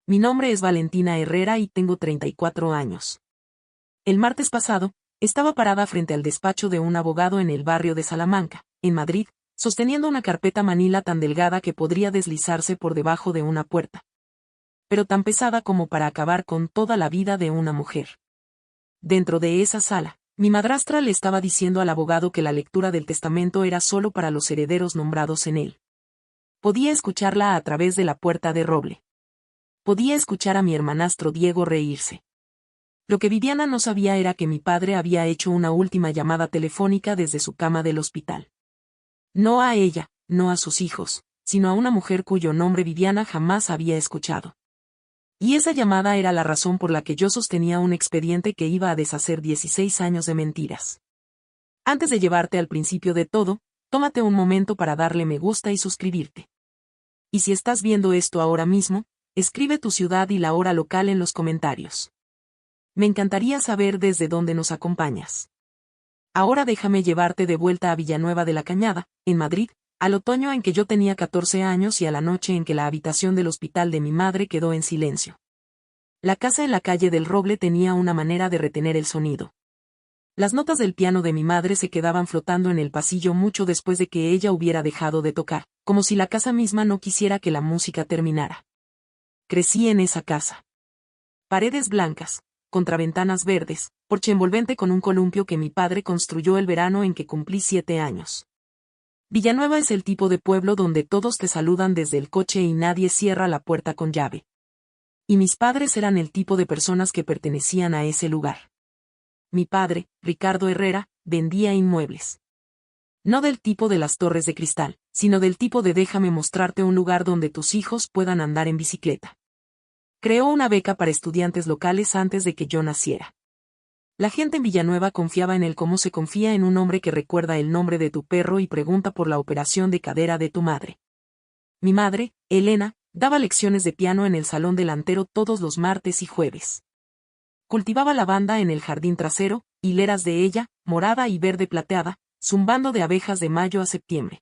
Mi nombre es Valentina Herrera y tengo 34 años. El martes pasado, estaba parada frente al despacho de un abogado en el barrio de Salamanca, en Madrid, sosteniendo una carpeta manila tan delgada que podría deslizarse por debajo de una puerta, pero tan pesada como para acabar con toda la vida de una mujer. Dentro de esa sala, mi madrastra le estaba diciendo al abogado que la lectura del testamento era solo para los herederos nombrados en él. Podía escucharla a través de la puerta de roble. Podía escuchar a mi hermanastro Diego reírse. Lo que Viviana no sabía era que mi padre había hecho una última llamada telefónica desde su cama del hospital. No a ella, no a sus hijos, sino a una mujer cuyo nombre Viviana jamás había escuchado. Y esa llamada era la razón por la que yo sostenía un expediente que iba a deshacer 16 años de mentiras. Antes de llevarte al principio de todo, tómate un momento para darle me gusta y suscribirte. Y si estás viendo esto ahora mismo, escribe tu ciudad y la hora local en los comentarios. Me encantaría saber desde dónde nos acompañas. Ahora déjame llevarte de vuelta a Villanueva de la Cañada, en Madrid, al otoño en que yo tenía 14 años y a la noche en que la habitación del hospital de mi madre quedó en silencio. La casa en la calle del Roble tenía una manera de retener el sonido. Las notas del piano de mi madre se quedaban flotando en el pasillo mucho después de que ella hubiera dejado de tocar, como si la casa misma no quisiera que la música terminara. Crecí en esa casa. Paredes blancas, contraventanas verdes, porche envolvente con un columpio que mi padre construyó el verano en que cumplí 7 años. Villanueva es el tipo de pueblo donde todos te saludan desde el coche y nadie cierra la puerta con llave. Y mis padres eran el tipo de personas que pertenecían a ese lugar. Mi padre, Ricardo Herrera, vendía inmuebles. No del tipo de las torres de cristal, sino del tipo de déjame mostrarte un lugar donde tus hijos puedan andar en bicicleta. Creó una beca para estudiantes locales antes de que yo naciera. La gente en Villanueva confiaba en él como se confía en un hombre que recuerda el nombre de tu perro y pregunta por la operación de cadera de tu madre. Mi madre, Elena, daba lecciones de piano en el salón delantero todos los martes y jueves. Cultivaba lavanda en el jardín trasero, hileras de ella, morada y verde plateada, zumbando de abejas de mayo a septiembre.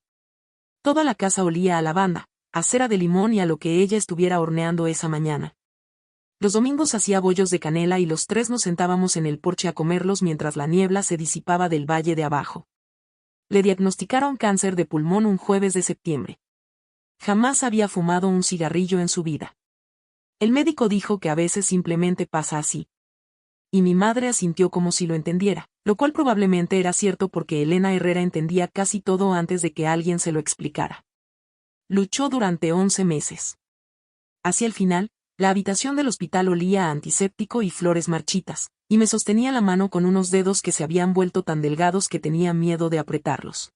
Toda la casa olía a lavanda, a cera de limón y a lo que ella estuviera horneando esa mañana. Los domingos hacía bollos de canela y los tres nos sentábamos en el porche a comerlos mientras la niebla se disipaba del valle de abajo. Le diagnosticaron cáncer de pulmón un jueves de septiembre. Jamás había fumado un cigarrillo en su vida. El médico dijo que a veces simplemente pasa así. Y mi madre asintió como si lo entendiera, lo cual probablemente era cierto porque Elena Herrera entendía casi todo antes de que alguien se lo explicara. Luchó durante 11 meses. Hacia el final, la habitación del hospital olía a antiséptico y flores marchitas, y me sostenía la mano con unos dedos que se habían vuelto tan delgados que tenía miedo de apretarlos.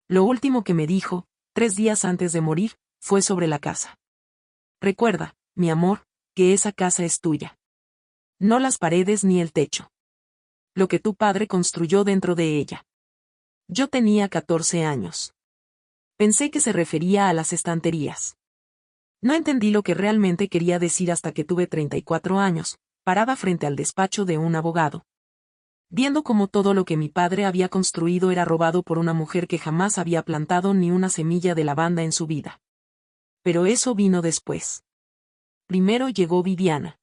Lo último que me dijo, 3 días antes de morir, fue sobre la casa. Recuerda, mi amor, que esa casa es tuya. No las paredes ni el techo. Lo que tu padre construyó dentro de ella. Yo tenía 14 años. Pensé que se refería a las estanterías. No entendí lo que realmente quería decir hasta que tuve 34 años, parada frente al despacho de un abogado. Viendo cómo todo lo que mi padre había construido era robado por una mujer que jamás había plantado ni una semilla de lavanda en su vida. Pero eso vino después. Primero llegó Viviana.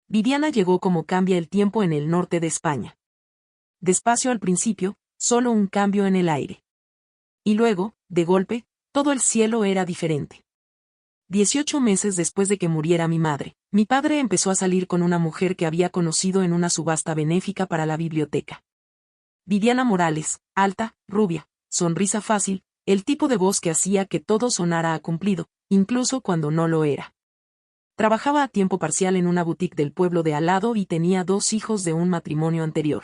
Viviana llegó como cambia el tiempo en el norte de España. Despacio al principio, solo un cambio en el aire. Y luego, de golpe, todo el cielo era diferente. 18 meses después de que muriera mi madre, mi padre empezó a salir con una mujer que había conocido en una subasta benéfica para la biblioteca. Viviana Morales, alta, rubia, sonrisa fácil, el tipo de voz que hacía que todo sonara a cumplido, incluso cuando no lo era. Trabajaba a tiempo parcial en una boutique del pueblo de al lado y tenía 2 hijos de un matrimonio anterior.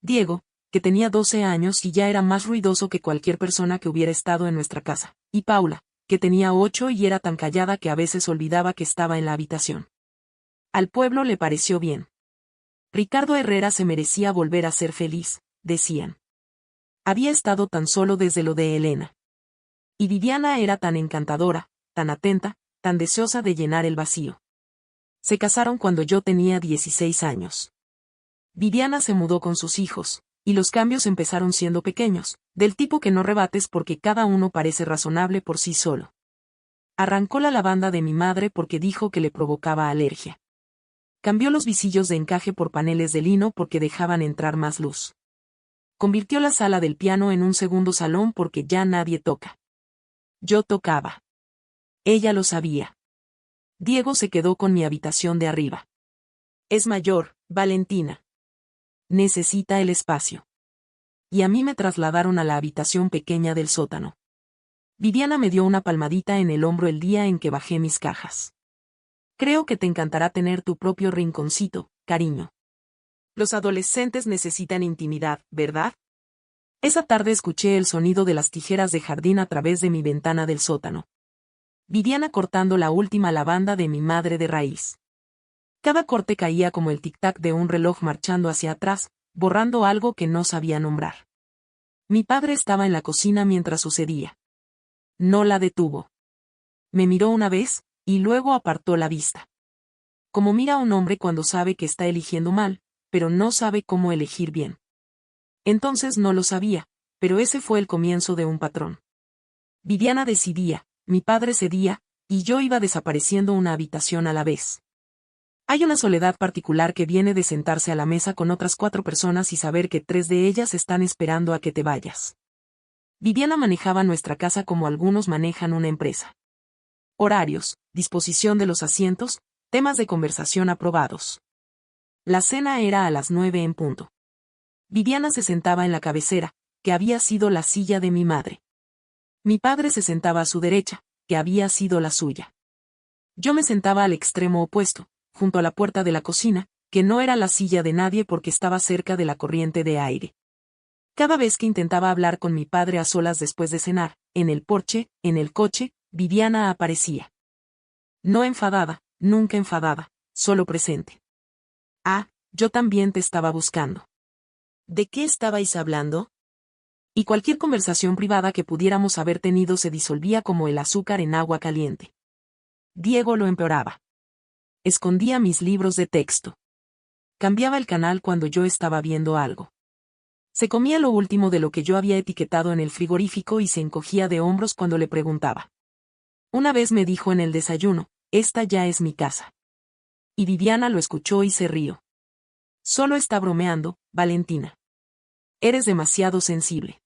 Diego, que tenía 12 años y ya era más ruidoso que cualquier persona que hubiera estado en nuestra casa, y Paula, que tenía 8 y era tan callada que a veces olvidaba que estaba en la habitación. Al pueblo le pareció bien. Ricardo Herrera se merecía volver a ser feliz, decían. Había estado tan solo desde lo de Elena. Y Viviana era tan encantadora, tan atenta, tan deseosa de llenar el vacío. Se casaron cuando yo tenía 16 años. Viviana se mudó con sus hijos, y los cambios empezaron siendo pequeños, del tipo que no rebates porque cada uno parece razonable por sí solo. Arrancó la lavanda de mi madre porque dijo que le provocaba alergia. Cambió los visillos de encaje por paneles de lino porque dejaban entrar más luz. Convirtió la sala del piano en un segundo salón porque ya nadie toca. Yo tocaba. Ella lo sabía. Diego se quedó con mi habitación de arriba. Es mayor, Valentina. Necesita el espacio. Y a mí me trasladaron a la habitación pequeña del sótano. Viviana me dio una palmadita en el hombro el día en que bajé mis cajas. Creo que te encantará tener tu propio rinconcito, cariño. Los adolescentes necesitan intimidad, ¿verdad? Esa tarde escuché el sonido de las tijeras de jardín a través de mi ventana del sótano. Viviana cortando la última lavanda de mi madre de raíz. Cada corte caía como el tic-tac de un reloj marchando hacia atrás, borrando algo que no sabía nombrar. Mi padre estaba en la cocina mientras sucedía. No la detuvo. Me miró una vez, y luego apartó la vista. Como mira a un hombre cuando sabe que está eligiendo mal, pero no sabe cómo elegir bien. Entonces no lo sabía, pero ese fue el comienzo de un patrón. Viviana decidía, mi padre cedía, y yo iba desapareciendo una habitación a la vez. Hay una soledad particular que viene de sentarse a la mesa con otras 4 personas y saber que 3 de ellas están esperando a que te vayas. Viviana manejaba nuestra casa como algunos manejan una empresa. Horarios, disposición de los asientos, temas de conversación aprobados. La cena era a las 9 en punto. Viviana se sentaba en la cabecera, que había sido la silla de mi madre. Mi padre se sentaba a su derecha, que había sido la suya. Yo me sentaba al extremo opuesto, junto a la puerta de la cocina, que no era la silla de nadie porque estaba cerca de la corriente de aire. Cada vez que intentaba hablar con mi padre a solas después de cenar, en el porche, en el coche, Viviana aparecía. No enfadada, nunca enfadada, solo presente. Ah, yo también te estaba buscando. ¿De qué estabais hablando? Y cualquier conversación privada que pudiéramos haber tenido se disolvía como el azúcar en agua caliente. Diego lo empeoraba. Escondía mis libros de texto. Cambiaba el canal cuando yo estaba viendo algo. Se comía lo último de lo que yo había etiquetado en el frigorífico y se encogía de hombros cuando le preguntaba. Una vez me dijo en el desayuno, esta ya es mi casa. Y Viviana lo escuchó y se rió. Solo está bromeando, Valentina. Eres demasiado sensible.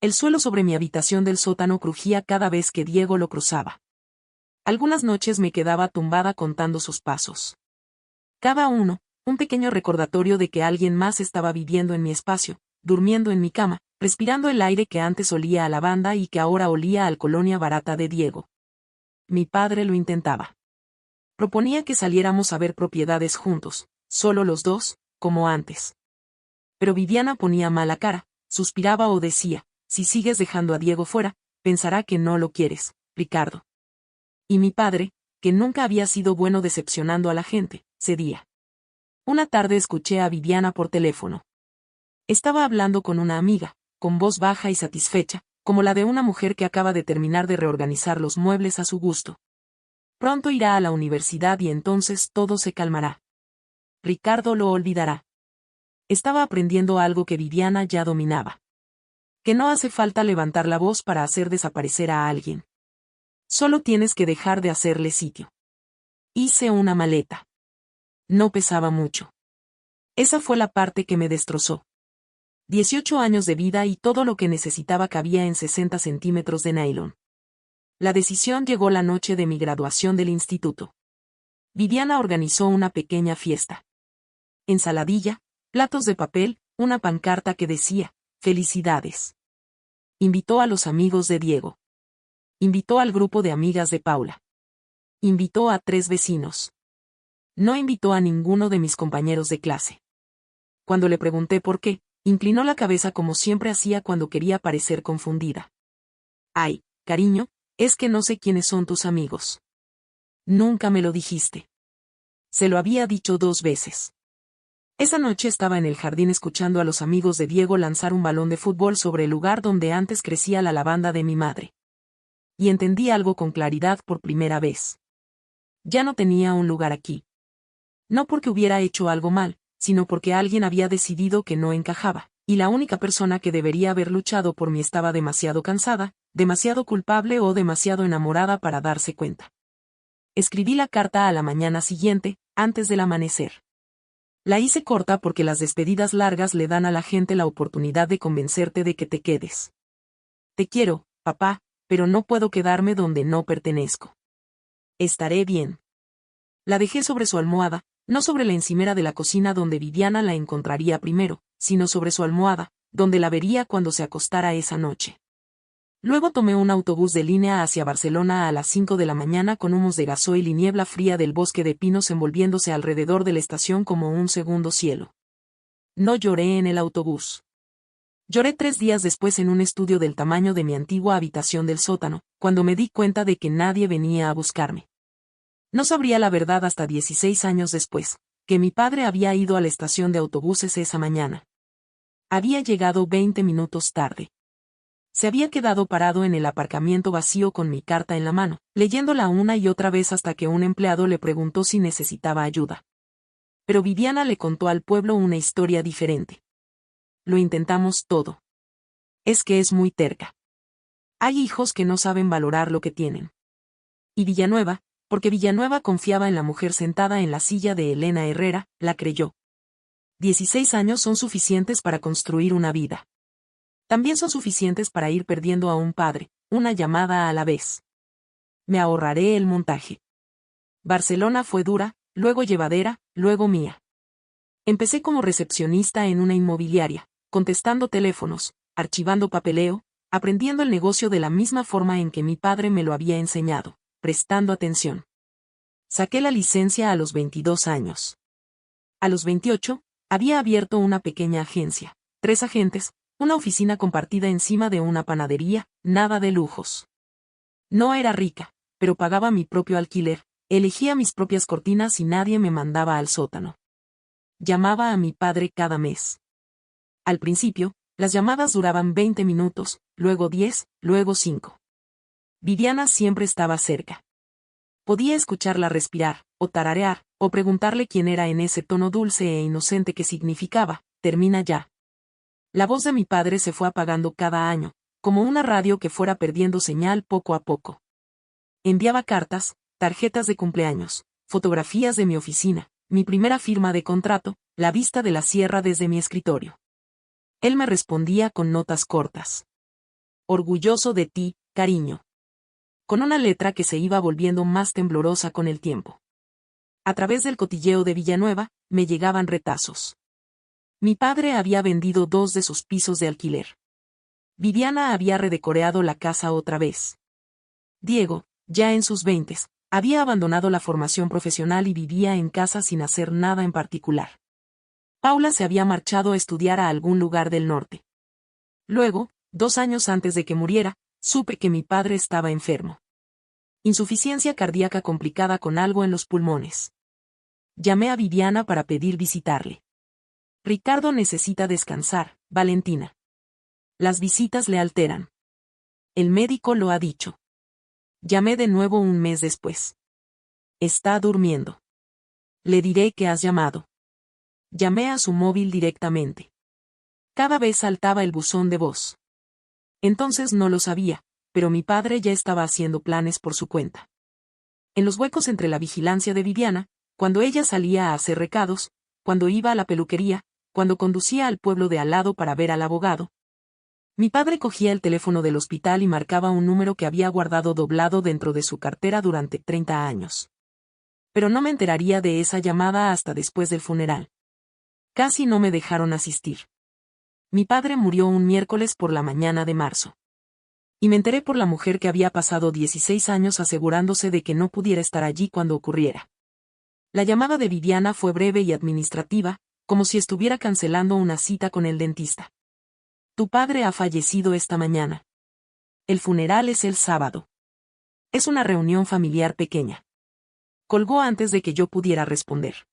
El suelo sobre mi habitación del sótano crujía cada vez que Diego lo cruzaba. Algunas noches me quedaba tumbada contando sus pasos. Cada uno, un pequeño recordatorio de que alguien más estaba viviendo en mi espacio, durmiendo en mi cama, respirando el aire que antes olía a lavanda y que ahora olía al colonia barata de Diego. Mi padre lo intentaba. Proponía que saliéramos a ver propiedades juntos, solo los dos, como antes. Pero Viviana ponía mala cara, suspiraba o decía, si sigues dejando a Diego fuera, pensará que no lo quieres, Ricardo. Y mi padre, que nunca había sido bueno decepcionando a la gente, cedía. Una tarde escuché a Viviana por teléfono. Estaba hablando con una amiga, con voz baja y satisfecha, como la de una mujer que acaba de terminar de reorganizar los muebles a su gusto. Pronto irá a la universidad y entonces todo se calmará. Ricardo lo olvidará. Estaba aprendiendo algo que Viviana ya dominaba. Que no hace falta levantar la voz para hacer desaparecer a alguien. Solo tienes que dejar de hacerle sitio. Hice una maleta. No pesaba mucho. Esa fue la parte que me destrozó. 18 años de vida y todo lo que necesitaba cabía en 60 centímetros de nylon. La decisión llegó la noche de mi graduación del instituto. Viviana organizó una pequeña fiesta. Ensaladilla, platos de papel, una pancarta que decía, felicidades. Invitó a los amigos de Diego. Invitó al grupo de amigas de Paula. Invitó a 3 vecinos. No invitó a ninguno de mis compañeros de clase. Cuando le pregunté por qué, inclinó la cabeza como siempre hacía cuando quería parecer confundida. Ay, cariño, es que no sé quiénes son tus amigos. Nunca me lo dijiste. Se lo había dicho 2 veces. Esa noche estaba en el jardín escuchando a los amigos de Diego lanzar un balón de fútbol sobre el lugar donde antes crecía la lavanda de mi madre. Y entendí algo con claridad por primera vez. Ya no tenía un lugar aquí. No porque hubiera hecho algo mal, sino porque alguien había decidido que no encajaba, y la única persona que debería haber luchado por mí estaba demasiado cansada, demasiado culpable o demasiado enamorada para darse cuenta. Escribí la carta a la mañana siguiente, antes del amanecer. La hice corta porque las despedidas largas le dan a la gente la oportunidad de convencerte de que te quedes. Te quiero, papá, pero no puedo quedarme donde no pertenezco. Estaré bien. La dejé sobre su almohada, no sobre la encimera de la cocina donde Viviana la encontraría primero, sino sobre su almohada, donde la vería cuando se acostara esa noche. Luego tomé un autobús de línea hacia Barcelona a las 5 de la mañana con humos de gasoil y niebla fría del bosque de pinos envolviéndose alrededor de la estación como un segundo cielo. No lloré en el autobús. Lloré 3 días después en un estudio del tamaño de mi antigua habitación del sótano, cuando me di cuenta de que nadie venía a buscarme. No sabría la verdad hasta 16 años después, que mi padre había ido a la estación de autobuses esa mañana. Había llegado 20 minutos tarde. Se había quedado parado en el aparcamiento vacío con mi carta en la mano, leyéndola una y otra vez hasta que un empleado le preguntó si necesitaba ayuda. Pero Viviana le contó al pueblo una historia diferente. Lo intentamos todo. Es que es muy terca. Hay hijos que no saben valorar lo que tienen. Y Villanueva, porque Villanueva confiaba en la mujer sentada en la silla de Elena Herrera, la creyó. 16 años son suficientes para construir una vida. También son suficientes para ir perdiendo a un padre, una llamada a la vez. Me ahorraré el montaje. Barcelona fue dura, luego llevadera, luego mía. Empecé como recepcionista en una inmobiliaria, contestando teléfonos, archivando papeleo, aprendiendo el negocio de la misma forma en que mi padre me lo había enseñado, prestando atención. Saqué la licencia a los 22 años. A los 28, había abierto una pequeña agencia, 3 agentes, una oficina compartida encima de una panadería, nada de lujos. No era rica, pero pagaba mi propio alquiler, elegía mis propias cortinas y nadie me mandaba al sótano. Llamaba a mi padre cada mes. Al principio, las llamadas duraban 20 minutos, luego 10, luego 5. Viviana siempre estaba cerca. Podía escucharla respirar, o tararear, o preguntarle quién era en ese tono dulce e inocente que significaba, termina ya. La voz de mi padre se fue apagando cada año, como una radio que fuera perdiendo señal poco a poco. Enviaba cartas, tarjetas de cumpleaños, fotografías de mi oficina, mi primera firma de contrato, la vista de la sierra desde mi escritorio. Él me respondía con notas cortas. Orgulloso de ti, cariño. Con una letra que se iba volviendo más temblorosa con el tiempo. A través del cotilleo de Villanueva, me llegaban retazos. Mi padre había vendido 2 de sus pisos de alquiler. Viviana había redecoreado la casa otra vez. Diego, ya en sus 20s, había abandonado la formación profesional y vivía en casa sin hacer nada en particular. Paula se había marchado a estudiar a algún lugar del norte. Luego, 2 años antes de que muriera, supe que mi padre estaba enfermo. Insuficiencia cardíaca complicada con algo en los pulmones. Llamé a Viviana para pedir visitarle. Ricardo necesita descansar, Valentina. Las visitas le alteran. El médico lo ha dicho. Llamé de nuevo un mes después. Está durmiendo. Le diré que has llamado. Llamé a su móvil directamente. Cada vez saltaba el buzón de voz. Entonces no lo sabía, pero mi padre ya estaba haciendo planes por su cuenta. En los huecos entre la vigilancia de Viviana, cuando ella salía a hacer recados, cuando iba a la peluquería, cuando conducía al pueblo de al lado para ver al abogado. Mi padre cogía el teléfono del hospital y marcaba un número que había guardado doblado dentro de su cartera durante 30 años. Pero no me enteraría de esa llamada hasta después del funeral. Casi no me dejaron asistir. Mi padre murió un miércoles por la mañana de marzo. Y me enteré por la mujer que había pasado 16 años asegurándose de que no pudiera estar allí cuando ocurriera. La llamada de Viviana fue breve y administrativa, como si estuviera cancelando una cita con el dentista. Tu padre ha fallecido esta mañana. El funeral es el sábado. Es una reunión familiar pequeña. Colgó antes de que yo pudiera responder.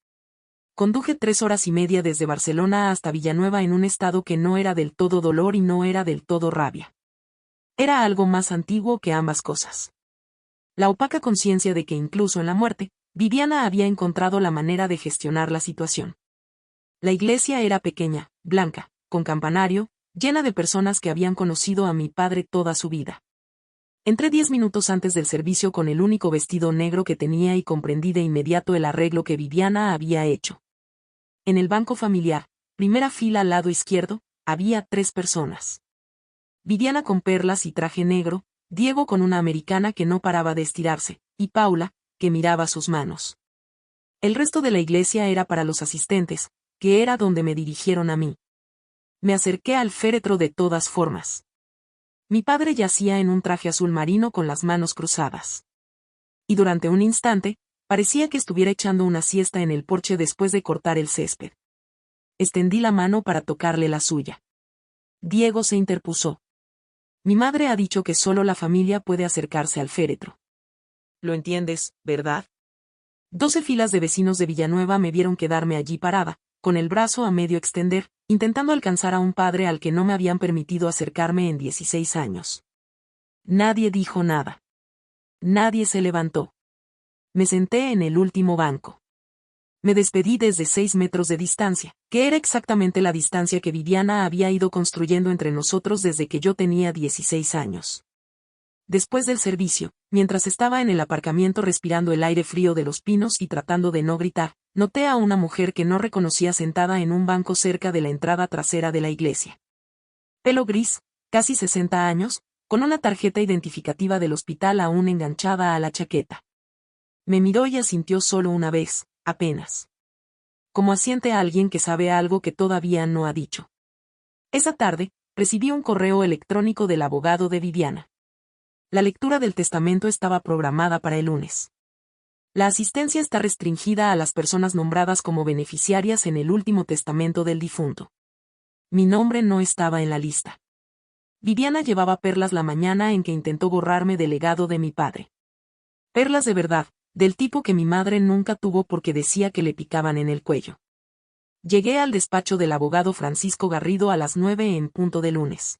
Conduje 3 horas y media desde Barcelona hasta Villanueva en un estado que no era del todo dolor y no era del todo rabia. Era algo más antiguo que ambas cosas. La opaca conciencia de que incluso en la muerte, Viviana había encontrado la manera de gestionar la situación. La iglesia era pequeña, blanca, con campanario, llena de personas que habían conocido a mi padre toda su vida. Entré 10 minutos antes del servicio con el único vestido negro que tenía y comprendí de inmediato el arreglo que Viviana había hecho. En el banco familiar, primera fila al lado izquierdo, había 3 personas. Viviana con perlas y traje negro, Diego con una americana que no paraba de estirarse, y Paula, que miraba sus manos. El resto de la iglesia era para los asistentes, que era donde me dirigieron a mí. Me acerqué al féretro de todas formas. Mi padre yacía en un traje azul marino con las manos cruzadas. Y durante un instante, parecía que estuviera echando una siesta en el porche después de cortar el césped. Extendí la mano para tocarle la suya. Diego se interpuso. Mi madre ha dicho que solo la familia puede acercarse al féretro. Lo entiendes, ¿verdad? 12 filas de vecinos de Villanueva me vieron quedarme allí parada, con el brazo a medio extender, intentando alcanzar a un padre al que no me habían permitido acercarme en 16 años. Nadie dijo nada. Nadie se levantó. Me senté en el último banco. Me despedí desde 6 metros de distancia, que era exactamente la distancia que Viviana había ido construyendo entre nosotros desde que yo tenía 16 años. Después del servicio, mientras estaba en el aparcamiento respirando el aire frío de los pinos y tratando de no gritar, noté a una mujer que no reconocía sentada en un banco cerca de la entrada trasera de la iglesia. Pelo gris, casi 60 años, con una tarjeta identificativa del hospital aún enganchada a la chaqueta. Me miró y asintió solo una vez, apenas. Como asiente a alguien que sabe algo que todavía no ha dicho. Esa tarde, recibí un correo electrónico del abogado de Viviana. La lectura del testamento estaba programada para el lunes. La asistencia está restringida a las personas nombradas como beneficiarias en el último testamento del difunto. Mi nombre no estaba en la lista. Viviana llevaba perlas la mañana en que intentó borrarme del legado de mi padre. Perlas de verdad, del tipo que mi madre nunca tuvo porque decía que le picaban en el cuello. Llegué al despacho del abogado Francisco Garrido a las 9 en punto de lunes.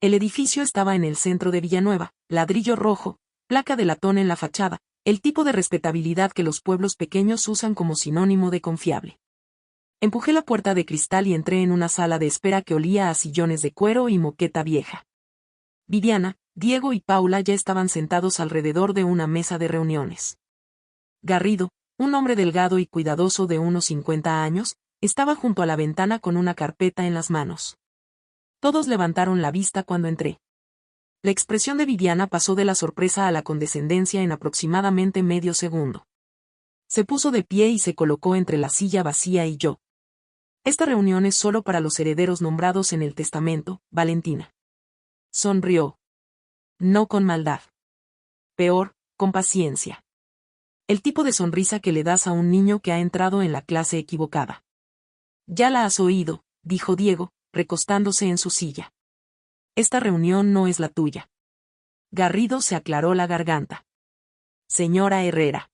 El edificio estaba en el centro de Villanueva, ladrillo rojo, placa de latón en la fachada, el tipo de respetabilidad que los pueblos pequeños usan como sinónimo de confiable. Empujé la puerta de cristal y entré en una sala de espera que olía a sillones de cuero y moqueta vieja. Viviana, Diego y Paula ya estaban sentados alrededor de una mesa de reuniones. Garrido, un hombre delgado y cuidadoso de unos 50 años, estaba junto a la ventana con una carpeta en las manos. Todos levantaron la vista cuando entré. La expresión de Viviana pasó de la sorpresa a la condescendencia en aproximadamente medio segundo. Se puso de pie y se colocó entre la silla vacía y yo. Esta reunión es solo para los herederos nombrados en el testamento, Valentina. Sonrió. No con maldad. Peor, con paciencia. El tipo de sonrisa que le das a un niño que ha entrado en la clase equivocada. Ya la has oído, dijo Diego, recostándose en su silla. Esta reunión no es la tuya. Garrido se aclaró la garganta. Señora Herrera.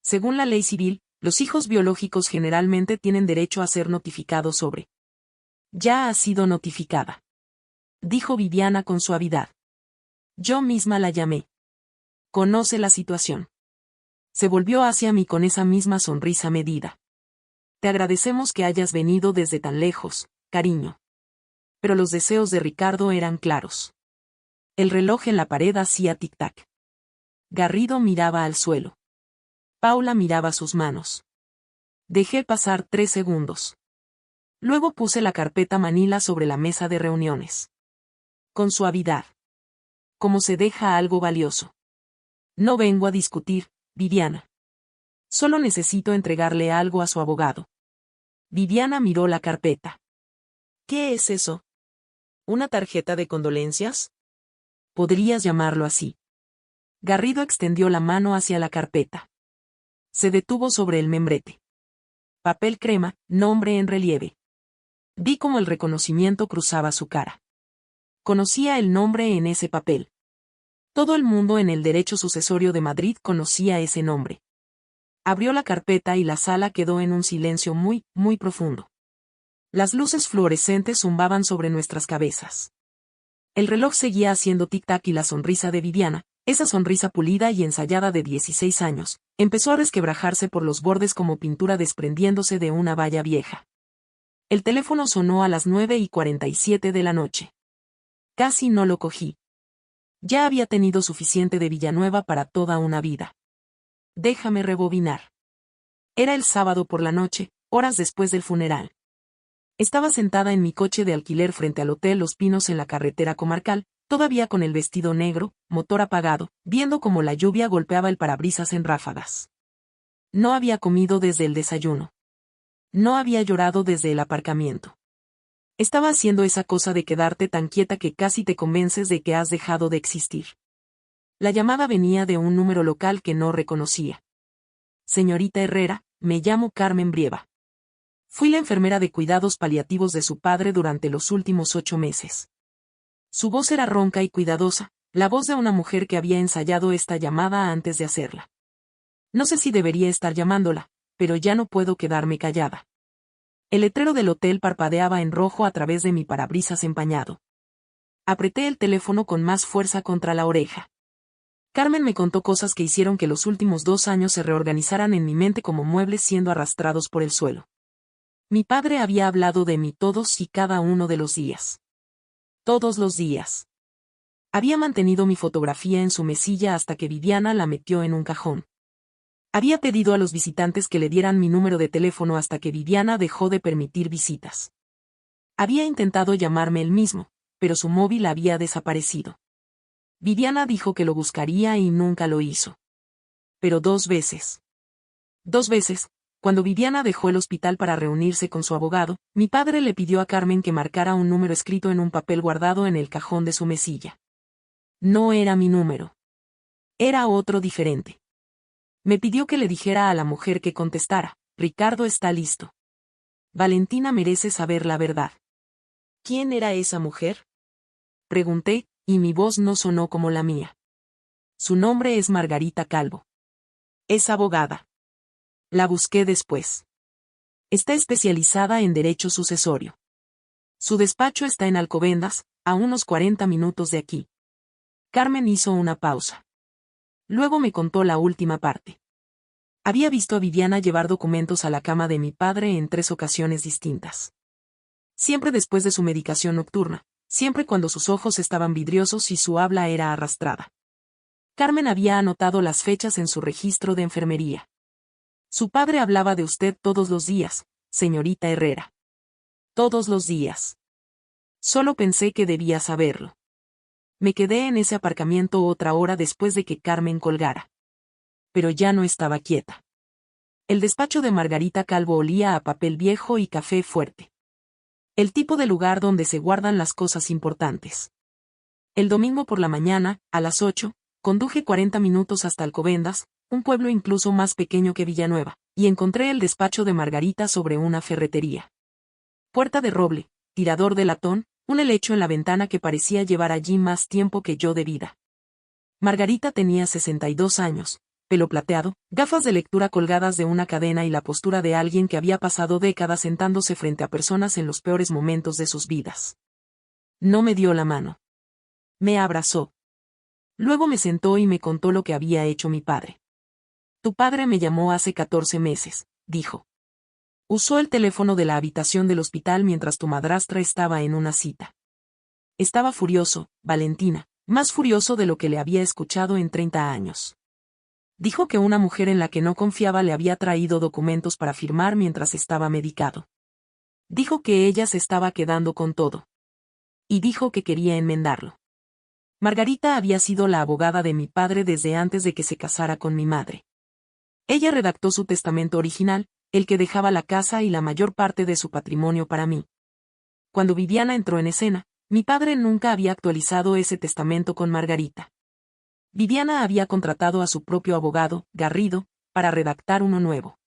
Según la ley civil, los hijos biológicos generalmente tienen derecho a ser notificados sobre. Ya ha sido notificada. Dijo Viviana con suavidad. Yo misma la llamé. Conoce la situación. Se volvió hacia mí con esa misma sonrisa medida. Te agradecemos que hayas venido desde tan lejos, cariño. Pero los deseos de Ricardo eran claros. El reloj en la pared hacía tic-tac. Garrido miraba al suelo. Paula miraba sus manos. Dejé pasar 3 segundos. Luego puse la carpeta manila sobre la mesa de reuniones. Con suavidad. Como se deja algo valioso. No vengo a discutir, Viviana. Solo necesito entregarle algo a su abogado. Viviana miró la carpeta. ¿Qué es eso? ¿Una tarjeta de condolencias? Podrías llamarlo así. Garrido extendió la mano hacia la carpeta. Se detuvo sobre el membrete. Papel crema, nombre en relieve. Vi cómo el reconocimiento cruzaba su cara. Conocía el nombre en ese papel. Todo el mundo en el derecho sucesorio de Madrid conocía ese nombre. Abrió la carpeta y la sala quedó en un silencio muy, muy profundo. Las luces fluorescentes zumbaban sobre nuestras cabezas. El reloj seguía haciendo tic-tac y la sonrisa de Viviana, esa sonrisa pulida y ensayada de 16 años, empezó a resquebrajarse por los bordes como pintura desprendiéndose de una valla vieja. El teléfono sonó a las 9:47 de la noche. Casi no lo cogí. Ya había tenido suficiente de Villanueva para toda una vida. Déjame rebobinar. Era el sábado por la noche, horas después del funeral. Estaba sentada en mi coche de alquiler frente al Hotel Los Pinos en la carretera comarcal, todavía con el vestido negro, motor apagado, viendo cómo la lluvia golpeaba el parabrisas en ráfagas. No había comido desde el desayuno. No había llorado desde el aparcamiento. Estaba haciendo esa cosa de quedarte tan quieta que casi te convences de que has dejado de existir. La llamada venía de un número local que no reconocía. Señorita Herrera, me llamo Carmen Brieva. Fui la enfermera de cuidados paliativos de su padre durante los últimos 8 meses. Su voz era ronca y cuidadosa, la voz de una mujer que había ensayado esta llamada antes de hacerla. No sé si debería estar llamándola, pero ya no puedo quedarme callada. El letrero del hotel parpadeaba en rojo a través de mi parabrisas empañado. Apreté el teléfono con más fuerza contra la oreja. Carmen me contó cosas que hicieron que los últimos 2 años se reorganizaran en mi mente como muebles siendo arrastrados por el suelo. Mi padre había hablado de mí todos y cada uno de los días. Todos los días. Había mantenido mi fotografía en su mesilla hasta que Viviana la metió en un cajón. Había pedido a los visitantes que le dieran mi número de teléfono hasta que Viviana dejó de permitir visitas. Había intentado llamarme él mismo, pero su móvil había desaparecido. Viviana dijo que lo buscaría y nunca lo hizo. Pero 2 veces. 2 veces, cuando Viviana dejó el hospital para reunirse con su abogado, mi padre le pidió a Carmen que marcara un número escrito en un papel guardado en el cajón de su mesilla. No era mi número. Era otro diferente. Me pidió que le dijera a la mujer que contestara, Ricardo está listo. Valentina merece saber la verdad. ¿Quién era esa mujer? Pregunté, y mi voz no sonó como la mía. Su nombre es Margarita Calvo. Es abogada. La busqué después. Está especializada en derecho sucesorio. Su despacho está en Alcobendas, a unos 40 minutos de aquí. Carmen hizo una pausa. Luego me contó la última parte. Había visto a Viviana llevar documentos a la cama de mi padre en 3 ocasiones distintas. Siempre después de su medicación nocturna, siempre cuando sus ojos estaban vidriosos y su habla era arrastrada. Carmen había anotado las fechas en su registro de enfermería. Su padre hablaba de usted todos los días, señorita Herrera. Todos los días. Solo pensé que debía saberlo. Me quedé en ese aparcamiento otra hora después de que Carmen colgara. Pero ya no estaba quieta. El despacho de Margarita Calvo olía a papel viejo y café fuerte. El tipo de lugar donde se guardan las cosas importantes. El domingo por la mañana, a las 8, conduje 40 minutos hasta Alcobendas, un pueblo incluso más pequeño que Villanueva, y encontré el despacho de Margarita sobre una ferretería. Puerta de roble, tirador de latón, un helecho en la ventana que parecía llevar allí más tiempo que yo de vida. Margarita tenía 62 años, pelo plateado, gafas de lectura colgadas de una cadena y la postura de alguien que había pasado décadas sentándose frente a personas en los peores momentos de sus vidas. No me dio la mano. Me abrazó. Luego me sentó y me contó lo que había hecho mi padre. Tu padre me llamó hace 14 meses, dijo. Usó el teléfono de la habitación del hospital mientras tu madrastra estaba en una cita. Estaba furioso, Valentina, más furioso de lo que le había escuchado en 30 años. Dijo que una mujer en la que no confiaba le había traído documentos para firmar mientras estaba medicado. Dijo que ella se estaba quedando con todo. Y dijo que quería enmendarlo. Margarita había sido la abogada de mi padre desde antes de que se casara con mi madre. Ella redactó su testamento original, el que dejaba la casa y la mayor parte de su patrimonio para mí. Cuando Viviana entró en escena, mi padre nunca había actualizado ese testamento con Margarita. Viviana había contratado a su propio abogado, Garrido, para redactar uno nuevo.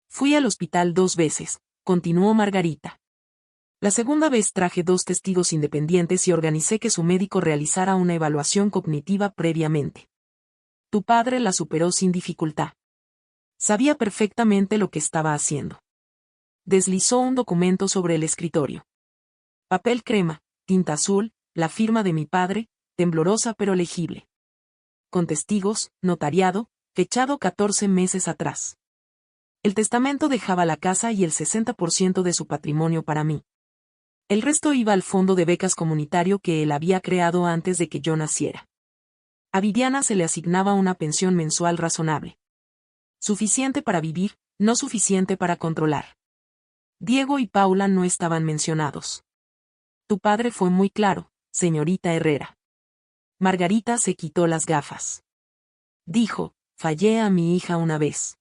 Fui al hospital 2 veces, continuó Margarita. La segunda vez traje 2 testigos independientes y organicé que su médico realizara una evaluación cognitiva previamente. Tu padre la superó sin dificultad. Sabía perfectamente lo que estaba haciendo. Deslizó un documento sobre el escritorio. Papel crema, tinta azul, la firma de mi padre, temblorosa pero legible. Con testigos, notariado, fechado 14 meses atrás. El testamento dejaba la casa y el 60% de su patrimonio para mí. El resto iba al fondo de becas comunitario que él había creado antes de que yo naciera. A Viviana se le asignaba una pensión mensual razonable. Suficiente para vivir, no suficiente para controlar. Diego y Paula no estaban mencionados. Tu padre fue muy claro, señorita Herrera. Margarita se quitó las gafas. Dijo, fallé a mi hija una vez.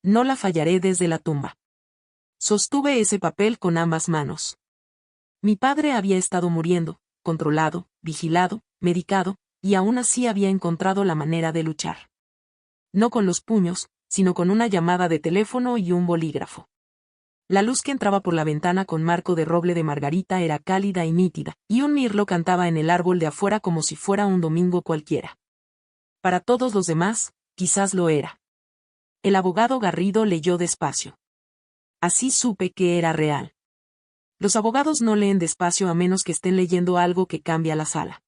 No la fallaré desde la tumba. Sostuve ese papel con ambas manos. Mi padre había estado muriendo, controlado, vigilado, medicado, y aún así había encontrado la manera de luchar. No con los puños, sino con una llamada de teléfono y un bolígrafo. La luz que entraba por la ventana con marco de roble de Margarita era cálida y nítida, y un mirlo cantaba en el árbol de afuera como si fuera un domingo cualquiera. Para todos los demás, quizás lo era. El abogado Garrido leyó despacio. Así supe que era real. Los abogados no leen despacio a menos que estén leyendo algo que cambia la sala.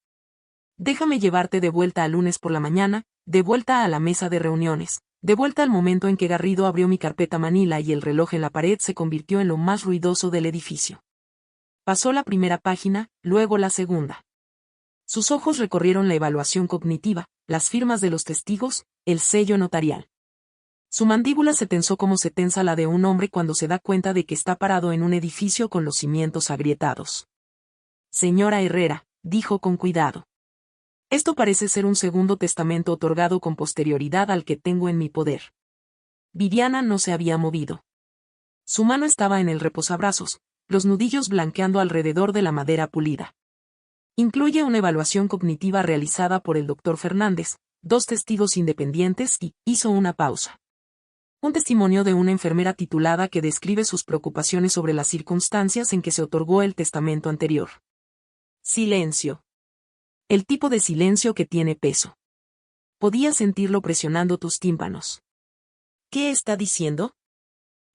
Déjame llevarte de vuelta al lunes por la mañana, de vuelta a la mesa de reuniones, de vuelta al momento en que Garrido abrió mi carpeta manila y el reloj en la pared se convirtió en lo más ruidoso del edificio. Pasó la primera página, luego la segunda. Sus ojos recorrieron la evaluación cognitiva, las firmas de los testigos, el sello notarial. Su mandíbula se tensó como se tensa la de un hombre cuando se da cuenta de que está parado en un edificio con los cimientos agrietados. Señora Herrera, dijo con cuidado. Esto parece ser un segundo testamento otorgado con posterioridad al que tengo en mi poder. Viviana no se había movido. Su mano estaba en el reposabrazos, los nudillos blanqueando alrededor de la madera pulida. Incluye una evaluación cognitiva realizada por el Dr. Fernández, 2 testigos independientes y hizo una pausa. Un testimonio de una enfermera titulada que describe sus preocupaciones sobre las circunstancias en que se otorgó el testamento anterior. Silencio. El tipo de silencio que tiene peso. Podías sentirlo presionando tus tímpanos. ¿Qué está diciendo?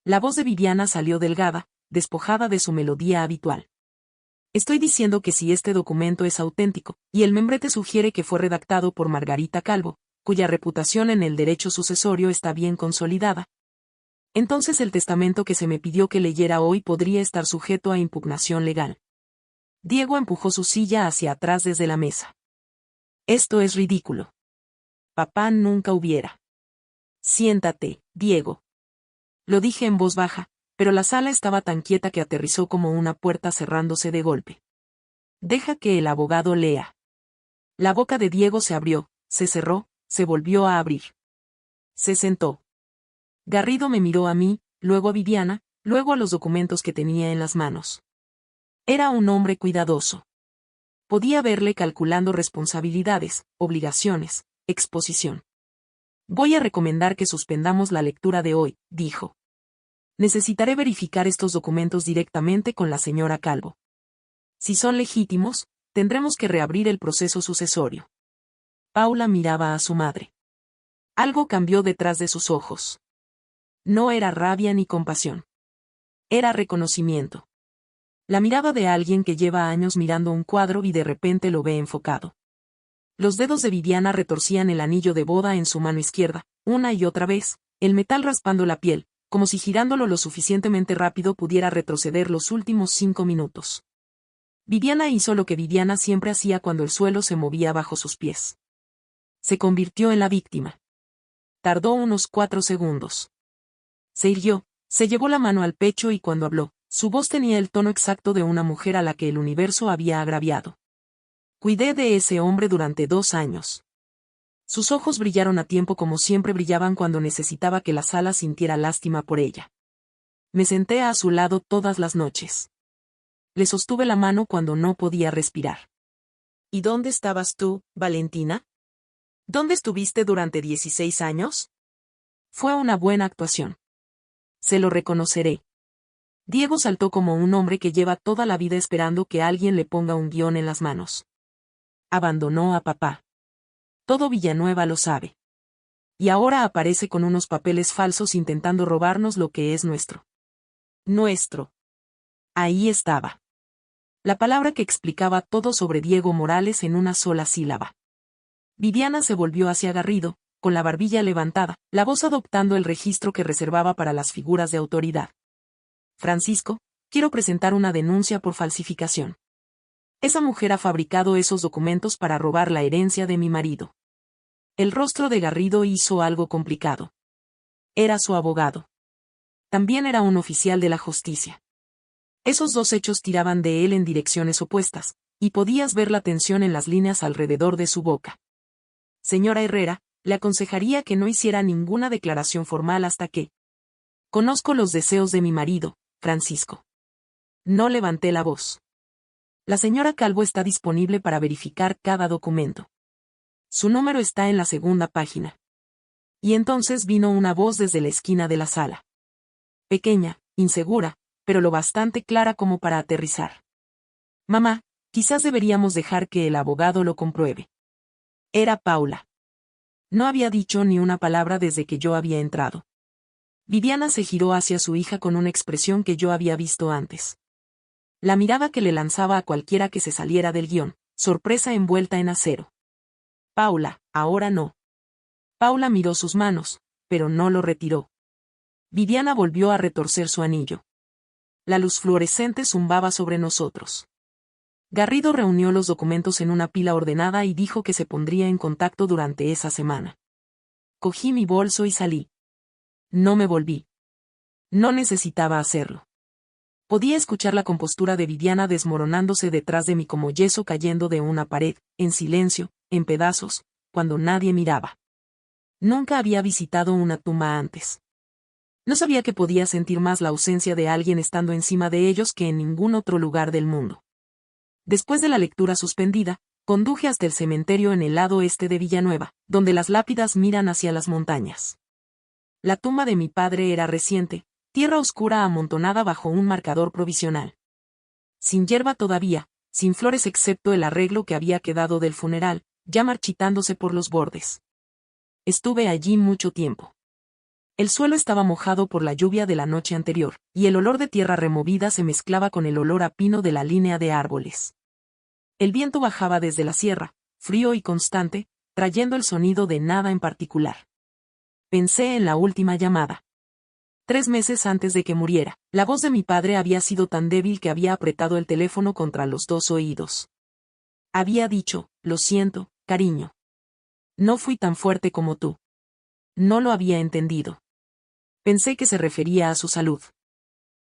La voz de Viviana salió delgada, despojada de su melodía habitual. Estoy diciendo que si este documento es auténtico, y el membrete sugiere que fue redactado por Margarita Calvo, cuya reputación en el derecho sucesorio está bien consolidada, entonces el testamento que se me pidió que leyera hoy podría estar sujeto a impugnación legal. Diego empujó su silla hacia atrás desde la mesa. Esto es ridículo. Papá nunca hubiera. Siéntate, Diego. Lo dije en voz baja, pero la sala estaba tan quieta que aterrizó como una puerta cerrándose de golpe. Deja que el abogado lea. La boca de Diego se abrió, se cerró, se volvió a abrir. Se sentó. Garrido me miró a mí, luego a Viviana, luego a los documentos que tenía en las manos. Era un hombre cuidadoso. Podía verle calculando responsabilidades, obligaciones, exposición. Voy a recomendar que suspendamos la lectura de hoy, dijo. Necesitaré verificar estos documentos directamente con la señora Calvo. Si son legítimos, tendremos que reabrir el proceso sucesorio. Paula miraba a su madre. Algo cambió detrás de sus ojos. No era rabia ni compasión. Era reconocimiento. La mirada de alguien que lleva años mirando un cuadro y de repente lo ve enfocado. Los dedos de Viviana retorcían el anillo de boda en su mano izquierda, una y otra vez, el metal raspando la piel, como si girándolo lo suficientemente rápido pudiera retroceder los últimos 5 minutos. Viviana hizo lo que Viviana siempre hacía cuando el suelo se movía bajo sus pies. Se convirtió en la víctima. Tardó unos 4 segundos. Se irguió, se llevó la mano al pecho y cuando habló, su voz tenía el tono exacto de una mujer a la que el universo había agraviado. Cuidé de ese hombre durante 2 años. Sus ojos brillaron a tiempo como siempre brillaban cuando necesitaba que la sala sintiera lástima por ella. Me senté a su lado todas las noches. Le sostuve la mano cuando no podía respirar. ¿Y dónde estabas tú, Valentina? ¿Dónde estuviste durante 16 años? Fue una buena actuación. Se lo reconoceré. Diego saltó como un hombre que lleva toda la vida esperando que alguien le ponga un guión en las manos. Abandonó a papá. Todo Villanueva lo sabe. Y ahora aparece con unos papeles falsos intentando robarnos lo que es nuestro. Nuestro. Ahí estaba. La palabra que explicaba todo sobre Diego Morales en una sola sílaba. Viviana se volvió hacia Garrido, con la barbilla levantada, la voz adoptando el registro que reservaba para las figuras de autoridad. Francisco, quiero presentar una denuncia por falsificación. Esa mujer ha fabricado esos documentos para robar la herencia de mi marido. El rostro de Garrido hizo algo complicado. Era su abogado. También era un oficial de la justicia. Esos dos hechos tiraban de él en direcciones opuestas, y podías ver la tensión en las líneas alrededor de su boca. Señora Herrera, le aconsejaría que no hiciera ninguna declaración formal hasta que... Conozco los deseos de mi marido, Francisco. No levanté la voz. La señora Calvo está disponible para verificar cada documento. Su número está en la segunda página. Y entonces vino una voz desde la esquina de la sala. Pequeña, insegura, pero lo bastante clara como para aterrizar. Mamá, quizás deberíamos dejar que el abogado lo compruebe. Era Paula. No había dicho ni una palabra desde que yo había entrado. Viviana se giró hacia su hija con una expresión que yo había visto antes. La mirada que le lanzaba a cualquiera que se saliera del guión, sorpresa envuelta en acero. Paula, ahora no. Paula miró sus manos, pero no lo retiró. Viviana volvió a retorcer su anillo. La luz fluorescente zumbaba sobre nosotros. Garrido reunió los documentos en una pila ordenada y dijo que se pondría en contacto durante esa semana. Cogí mi bolso y salí. No me volví. No necesitaba hacerlo. Podía escuchar la compostura de Viviana desmoronándose detrás de mí como yeso cayendo de una pared, en silencio, en pedazos, cuando nadie miraba. Nunca había visitado una tumba antes. No sabía que podía sentir más la ausencia de alguien estando encima de ellos que en ningún otro lugar del mundo. Después de la lectura suspendida, conduje hasta el cementerio en el lado este de Villanueva, donde las lápidas miran hacia las montañas. La tumba de mi padre era reciente, tierra oscura amontonada bajo un marcador provisional. Sin hierba todavía, sin flores excepto el arreglo que había quedado del funeral, ya marchitándose por los bordes. Estuve allí mucho tiempo. El suelo estaba mojado por la lluvia de la noche anterior, y el olor de tierra removida se mezclaba con el olor a pino de la línea de árboles. El viento bajaba desde la sierra, frío y constante, trayendo el sonido de nada en particular. Pensé en la última llamada. 3 meses antes de que muriera, la voz de mi padre había sido tan débil que había apretado el teléfono contra los 2 oídos. Había dicho, lo siento, cariño. No fui tan fuerte como tú. No lo había entendido. Pensé que se refería a su salud.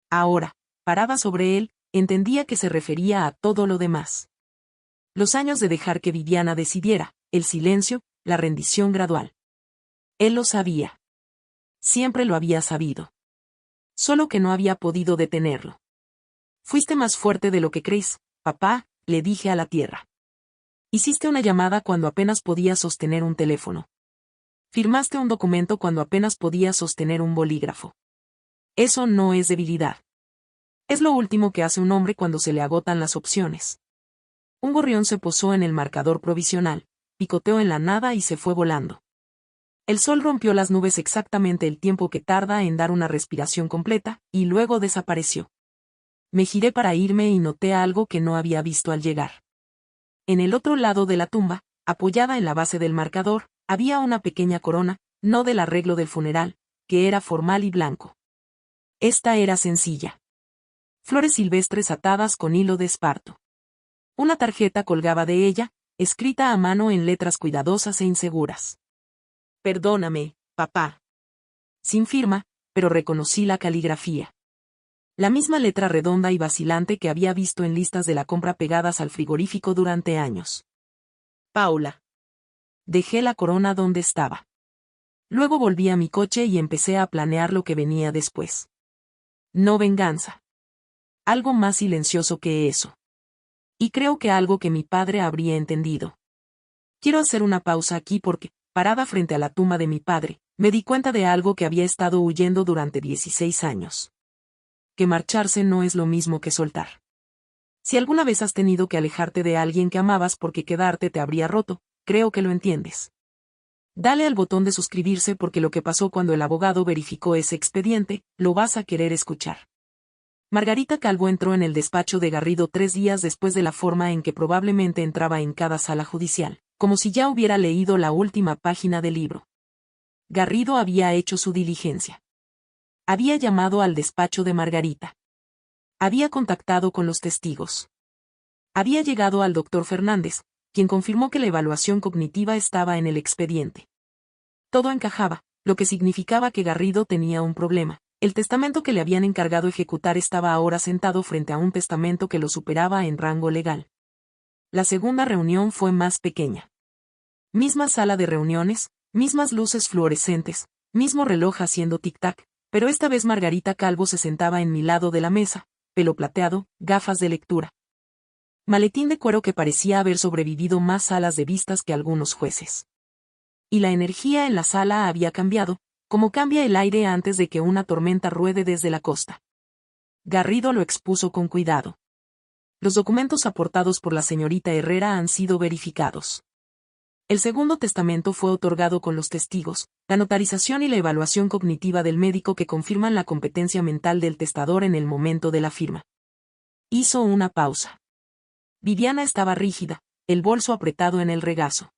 Ahora, parada sobre él, entendía que se refería a todo lo demás. Los años de dejar que Viviana decidiera, el silencio, la rendición gradual. Él lo sabía. Siempre lo había sabido. Solo que no había podido detenerlo. Fuiste más fuerte de lo que crees, papá, le dije a la tierra. Hiciste una llamada cuando apenas podías sostener un teléfono. Firmaste un documento cuando apenas podías sostener un bolígrafo. Eso no es debilidad. Es lo último que hace un hombre cuando se le agotan las opciones. Un gorrión se posó en el marcador provisional, picoteó en la nada y se fue volando. El sol rompió las nubes exactamente el tiempo que tarda en dar una respiración completa, y luego desapareció. Me giré para irme y noté algo que no había visto al llegar. En el otro lado de la tumba, apoyada en la base del marcador, había una pequeña corona, no del arreglo del funeral, que era formal y blanco. Esta era sencilla. Flores silvestres atadas con hilo de esparto. Una tarjeta colgaba de ella, escrita a mano en letras cuidadosas e inseguras. Perdóname, papá. Sin firma, pero reconocí la caligrafía. La misma letra redonda y vacilante que había visto en listas de la compra pegadas al frigorífico durante años. Paula. Dejé la corona donde estaba. Luego volví a mi coche y empecé a planear lo que venía después. No venganza. Algo más silencioso que eso. Y creo que algo que mi padre habría entendido. Quiero hacer una pausa aquí porque, parada frente a la tumba de mi padre, me di cuenta de algo que había estado huyendo durante 16 años. Que marcharse no es lo mismo que soltar. Si alguna vez has tenido que alejarte de alguien que amabas porque quedarte te habría roto, creo que lo entiendes. Dale al botón de suscribirse porque lo que pasó cuando el abogado verificó ese expediente, lo vas a querer escuchar. Margarita Calvo entró en el despacho de Garrido 3 días después de la forma en que probablemente entraba en cada sala judicial, como si ya hubiera leído la última página del libro. Garrido había hecho su diligencia. Había llamado al despacho de Margarita. Había contactado con los testigos. Había llegado al doctor Fernández, quien confirmó que la evaluación cognitiva estaba en el expediente. Todo encajaba, lo que significaba que Garrido tenía un problema. El testamento que le habían encargado ejecutar estaba ahora sentado frente a un testamento que lo superaba en rango legal. La segunda reunión fue más pequeña. Misma sala de reuniones, mismas luces fluorescentes, mismo reloj haciendo tic-tac, pero esta vez Margarita Calvo se sentaba en mi lado de la mesa, pelo plateado, gafas de lectura. Maletín de cuero que parecía haber sobrevivido más salas de vistas que algunos jueces. Y la energía en la sala había cambiado, como cambia el aire antes de que una tormenta ruede desde la costa. Garrido lo expuso con cuidado. Los documentos aportados por la señorita Herrera han sido verificados. El segundo testamento fue otorgado con los testigos, la notarización y la evaluación cognitiva del médico que confirman la competencia mental del testador en el momento de la firma. Hizo una pausa. Viviana estaba rígida, el bolso apretado en el regazo.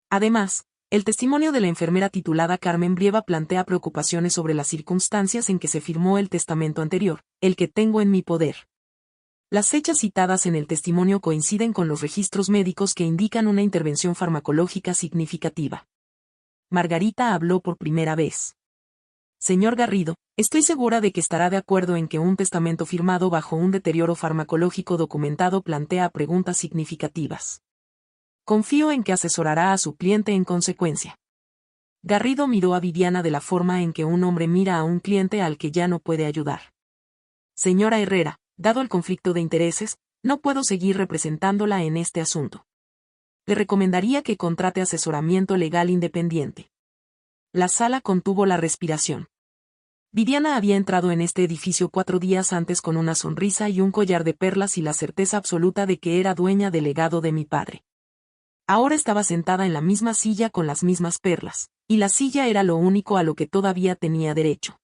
Además, el testimonio de la enfermera titulada Carmen Brieva plantea preocupaciones sobre las circunstancias en que se firmó el testamento anterior, el que tengo en mi poder. Las fechas citadas en el testimonio coinciden con los registros médicos que indican una intervención farmacológica significativa. Margarita habló por primera vez. Señor Garrido, estoy segura de que estará de acuerdo en que un testamento firmado bajo un deterioro farmacológico documentado plantea preguntas significativas. Confío en que asesorará a su cliente en consecuencia. Garrido miró a Viviana de la forma en que un hombre mira a un cliente al que ya no puede ayudar. Señora Herrera, dado el conflicto de intereses, no puedo seguir representándola en este asunto. Le recomendaría que contrate asesoramiento legal independiente. La sala contuvo la respiración. Viviana había entrado en este edificio 4 días antes con una sonrisa y un collar de perlas y la certeza absoluta de que era dueña del legado de mi padre. Ahora estaba sentada en la misma silla con las mismas perlas, y la silla era lo único a lo que todavía tenía derecho.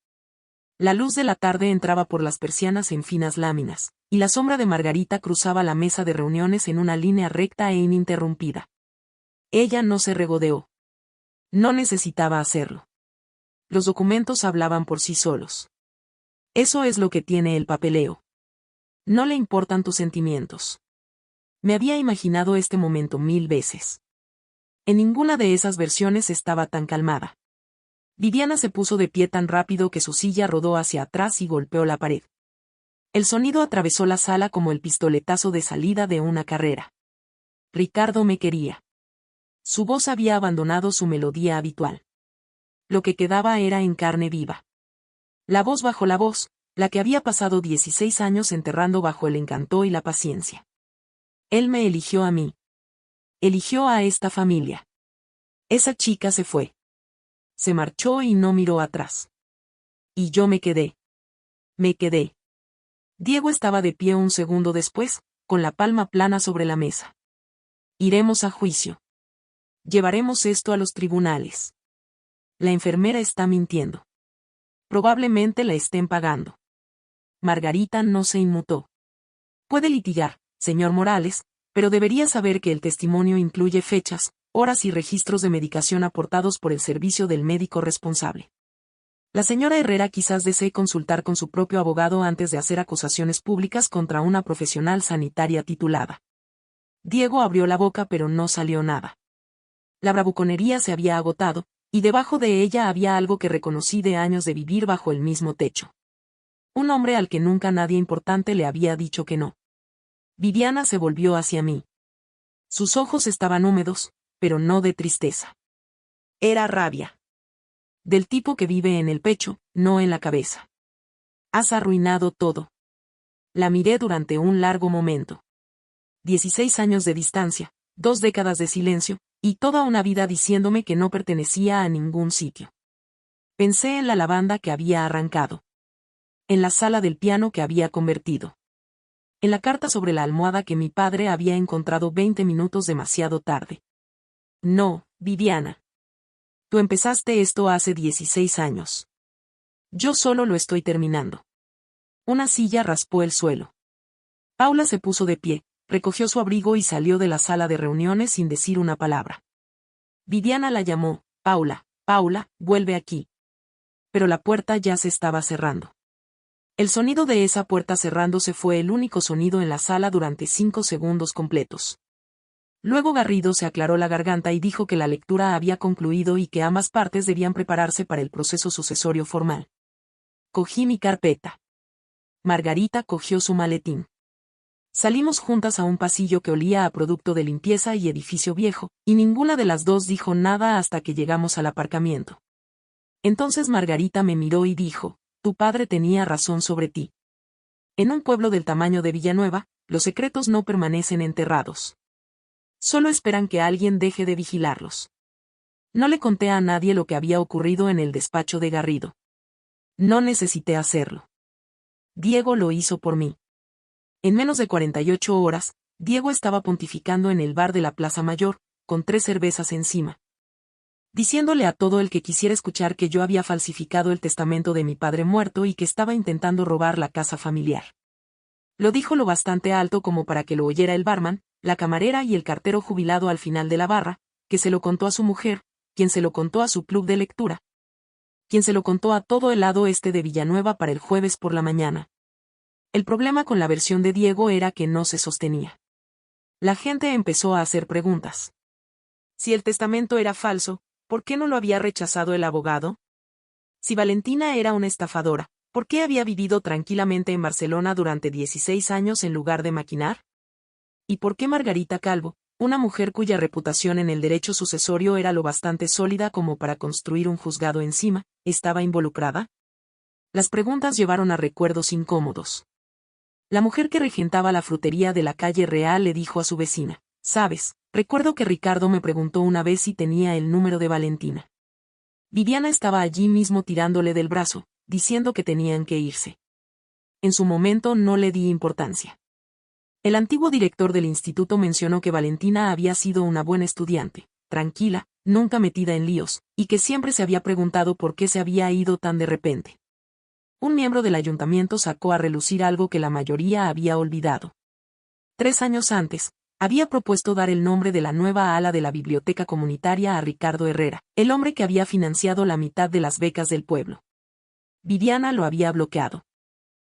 La luz de la tarde entraba por las persianas en finas láminas, y la sombra de Margarita cruzaba la mesa de reuniones en una línea recta e ininterrumpida. Ella no se regodeó. No necesitaba hacerlo. Los documentos hablaban por sí solos. Eso es lo que tiene el papeleo. No le importan tus sentimientos. Me había imaginado este momento 1000 veces. En ninguna de esas versiones estaba tan calmada. Viviana se puso de pie tan rápido que su silla rodó hacia atrás y golpeó la pared. El sonido atravesó la sala como el pistoletazo de salida de una carrera. Ricardo me quería. Su voz había abandonado su melodía habitual. Lo que quedaba era en carne viva. La voz bajo la voz, la que había pasado 16 años enterrando bajo el encanto y la paciencia. Él me eligió a mí. Eligió a esta familia. Esa chica se fue. Se marchó y no miró atrás. Y yo me quedé. Me quedé. Diego estaba de pie un segundo después, con la palma plana sobre la mesa. Iremos a juicio. Llevaremos esto a los tribunales. La enfermera está mintiendo. Probablemente la estén pagando. Margarita no se inmutó. Puede litigar, señor Morales, pero debería saber que el testimonio incluye fechas, horas y registros de medicación aportados por el servicio del médico responsable. La señora Herrera quizás desee consultar con su propio abogado antes de hacer acusaciones públicas contra una profesional sanitaria titulada. Diego abrió la boca pero no salió nada. La bravuconería se había agotado, y debajo de ella había algo que reconocí de años de vivir bajo el mismo techo. Un hombre al que nunca nadie importante le había dicho que no. Viviana se volvió hacia mí. Sus ojos estaban húmedos, pero no de tristeza. Era rabia. Del tipo que vive en el pecho, no en la cabeza. Has arruinado todo. La miré durante un largo momento. 16 años de distancia, 2 décadas de silencio, y toda una vida diciéndome que no pertenecía a ningún sitio. Pensé en la lavanda que había arrancado. En la sala del piano que había convertido. En la carta sobre la almohada que mi padre había encontrado 20 minutos demasiado tarde. No, Viviana. Tú empezaste esto hace 16 años. Yo solo lo estoy terminando. Una silla raspó el suelo. Paula se puso de pie, recogió su abrigo y salió de la sala de reuniones sin decir una palabra. Viviana la llamó, Paula, Paula, vuelve aquí. Pero la puerta ya se estaba cerrando. El sonido de esa puerta cerrándose fue el único sonido en la sala durante 5 segundos completos. Luego Garrido se aclaró la garganta y dijo que la lectura había concluido y que ambas partes debían prepararse para el proceso sucesorio formal. Cogí mi carpeta. Margarita cogió su maletín. Salimos juntas a un pasillo que olía a producto de limpieza y edificio viejo, y ninguna de las dos dijo nada hasta que llegamos al aparcamiento. Entonces Margarita me miró y dijo, tu padre tenía razón sobre ti. En un pueblo del tamaño de Villanueva, los secretos no permanecen enterrados. Solo esperan que alguien deje de vigilarlos. No le conté a nadie lo que había ocurrido en el despacho de Garrido. No necesité hacerlo. Diego lo hizo por mí. En menos de 48 horas, Diego estaba pontificando en el bar de la Plaza Mayor, con 3 cervezas encima, diciéndole a todo el que quisiera escuchar que yo había falsificado el testamento de mi padre muerto y que estaba intentando robar la casa familiar. Lo dijo lo bastante alto como para que lo oyera el barman, la camarera y el cartero jubilado al final de la barra, que se lo contó a su mujer, quien se lo contó a su club de lectura, quien se lo contó a todo el lado este de Villanueva para el jueves por la mañana. El problema con la versión de Diego era que no se sostenía. La gente empezó a hacer preguntas. Si el testamento era falso, ¿por qué no lo había rechazado el abogado? Si Valentina era una estafadora, ¿por qué había vivido tranquilamente en Barcelona durante 16 años en lugar de maquinar? ¿Y por qué Margarita Calvo, una mujer cuya reputación en el derecho sucesorio era lo bastante sólida como para construir un juzgado encima, estaba involucrada? Las preguntas llevaron a recuerdos incómodos. La mujer que regentaba la frutería de la calle Real le dijo a su vecina, «¿Sabes? Recuerdo que Ricardo me preguntó una vez si tenía el número de Valentina». Viviana estaba allí mismo tirándole del brazo, diciendo que tenían que irse. En su momento no le di importancia. El antiguo director del instituto mencionó que Valentina había sido una buena estudiante, tranquila, nunca metida en líos, y que siempre se había preguntado por qué se había ido tan de repente. Un miembro del ayuntamiento sacó a relucir algo que la mayoría había olvidado. 3 años antes, había propuesto dar el nombre de la nueva ala de la biblioteca comunitaria a Ricardo Herrera, el hombre que había financiado la mitad de las becas del pueblo. Viviana lo había bloqueado.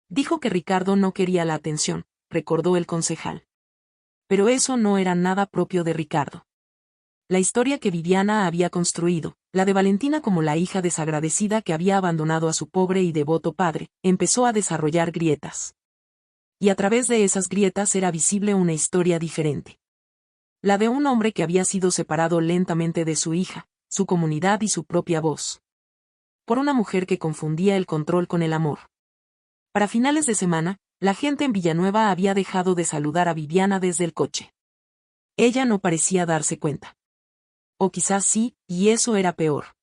Dijo que Ricardo no quería la atención, recordó el concejal. Pero eso no era nada propio de Ricardo. La historia que Viviana había construido, la de Valentina como la hija desagradecida que había abandonado a su pobre y devoto padre, empezó a desarrollar grietas. Y a través de esas grietas era visible una historia diferente. La de un hombre que había sido separado lentamente de su hija, su comunidad y su propia voz. Por una mujer que confundía el control con el amor. Para finales de semana, la gente en Villanueva había dejado de saludar a Viviana desde el coche. Ella no parecía darse cuenta. O quizás sí, y eso era peor.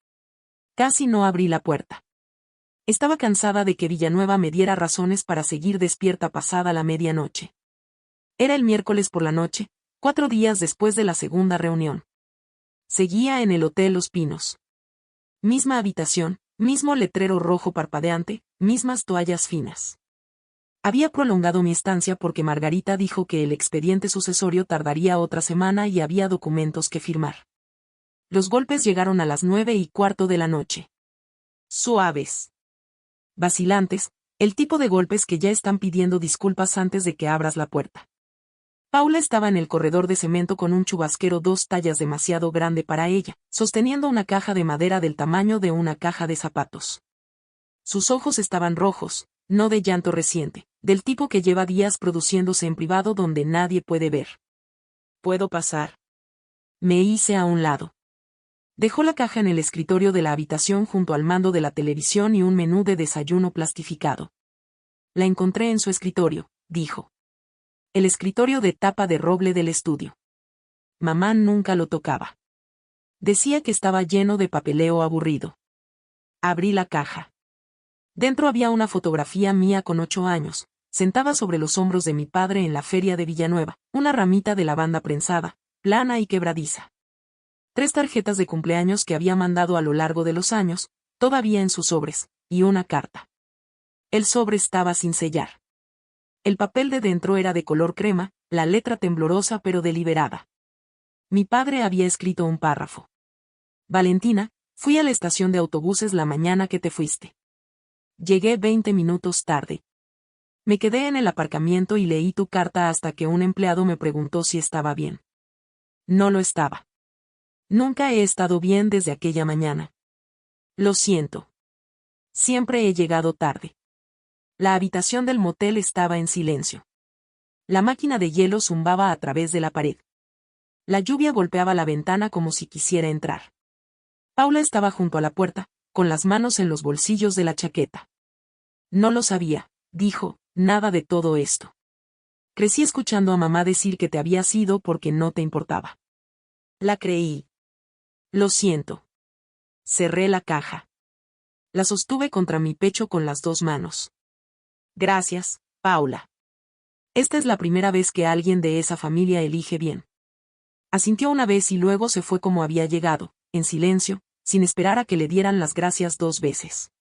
Casi no abrí la puerta. Estaba cansada de que Villanueva me diera razones para seguir despierta pasada la medianoche. Era el miércoles por la noche, 4 días después de la segunda reunión. Seguía en el Hotel Los Pinos. Misma habitación, mismo letrero rojo parpadeante, mismas toallas finas. Había prolongado mi estancia porque Margarita dijo que el expediente sucesorio tardaría otra semana y había documentos que firmar. Los golpes llegaron a las 9:15 de la noche. Suaves. Vacilantes, el tipo de golpes que ya están pidiendo disculpas antes de que abras la puerta. Paula estaba en el corredor de cemento con un chubasquero 2 tallas demasiado grande para ella, sosteniendo una caja de madera del tamaño de una caja de zapatos. Sus ojos estaban rojos, no de llanto reciente, del tipo que lleva días produciéndose en privado donde nadie puede ver. ¿Puedo pasar? Me hice a un lado. Dejó la caja en el escritorio de la habitación junto al mando de la televisión y un menú de desayuno plastificado. La encontré en su escritorio, dijo. El escritorio de tapa de roble del estudio. Mamá nunca lo tocaba. Decía que estaba lleno de papeleo aburrido. Abrí la caja. Dentro había una fotografía mía con 8 años, sentada sobre los hombros de mi padre en la feria de Villanueva, una ramita de lavanda prensada, plana y quebradiza. 3 tarjetas de cumpleaños que había mandado a lo largo de los años, todavía en sus sobres, y una carta. El sobre estaba sin sellar. El papel de dentro era de color crema, la letra temblorosa pero deliberada. Mi padre había escrito un párrafo. Valentina, fui a la estación de autobuses la mañana que te fuiste. Llegué 20 minutos tarde. Me quedé en el aparcamiento y leí tu carta hasta que un empleado me preguntó si estaba bien. No lo estaba. Nunca he estado bien desde aquella mañana. Lo siento. Siempre he llegado tarde. La habitación del motel estaba en silencio. La máquina de hielo zumbaba a través de la pared. La lluvia golpeaba la ventana como si quisiera entrar. Paula estaba junto a la puerta, con las manos en los bolsillos de la chaqueta. No lo sabía, dijo, nada de todo esto. Crecí escuchando a mamá decir que te habías ido porque no te importaba. La creí. Lo siento. Cerré la caja. La sostuve contra mi pecho con las dos manos. Gracias, Paula. Esta es la primera vez que alguien de esa familia elige bien. Asintió una vez y luego se fue como había llegado, en silencio, sin esperar a que le dieran las gracias 2 veces.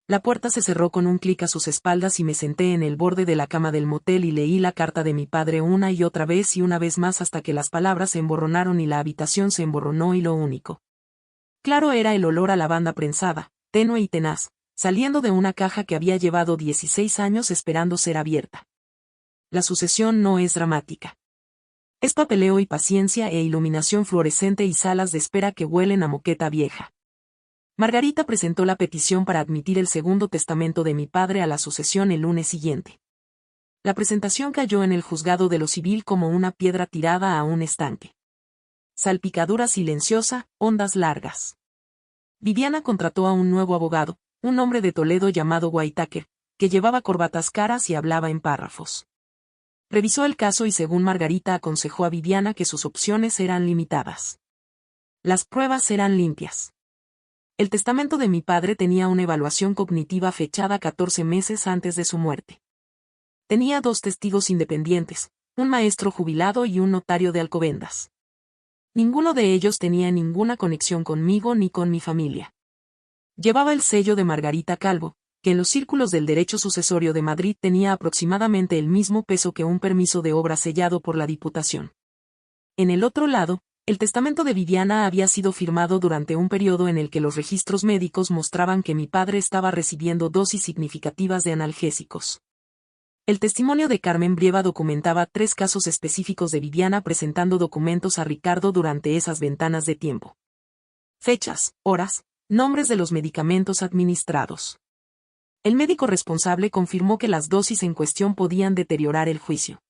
La puerta se cerró con un clic a sus espaldas y me senté en el borde de la cama del motel y leí la carta de mi padre una y otra vez y una vez más hasta que las palabras se emborronaron y la habitación se emborronó y lo único claro era el olor a lavanda prensada, tenue y tenaz, saliendo de una caja que había llevado 16 años esperando ser abierta. La sucesión no es dramática. Es papeleo y paciencia e iluminación fluorescente y salas de espera que huelen a moqueta vieja. Margarita presentó la petición para admitir el segundo testamento de mi padre a la sucesión el lunes siguiente. La presentación cayó en el juzgado de lo civil como una piedra tirada a un estanque. Salpicadura silenciosa, ondas largas. Viviana contrató a un nuevo abogado, un hombre de Toledo llamado Whitaker, que llevaba corbatas caras y hablaba en párrafos. Revisó el caso y según Margarita aconsejó a Viviana que sus opciones eran limitadas. Las pruebas eran limpias. El testamento de mi padre tenía una evaluación cognitiva fechada 14 meses antes de su muerte. Tenía 2 testigos independientes, un maestro jubilado y un notario de Alcobendas. Ninguno de ellos tenía ninguna conexión conmigo ni con mi familia. Llevaba el sello de Margarita Calvo, que en los círculos del derecho sucesorio de Madrid tenía aproximadamente el mismo peso que un permiso de obra sellado por la Diputación. En el otro lado, el testamento de Viviana había sido firmado durante un periodo en el que los registros médicos mostraban que mi padre estaba recibiendo dosis significativas de analgésicos. El testimonio de Carmen Brieva documentaba 3 casos específicos de Viviana presentando documentos a Ricardo durante esas ventanas de tiempo. Fechas, horas, nombres de los medicamentos administrados. El médico responsable confirmó que las dosis en cuestión podían deteriorar el juicio.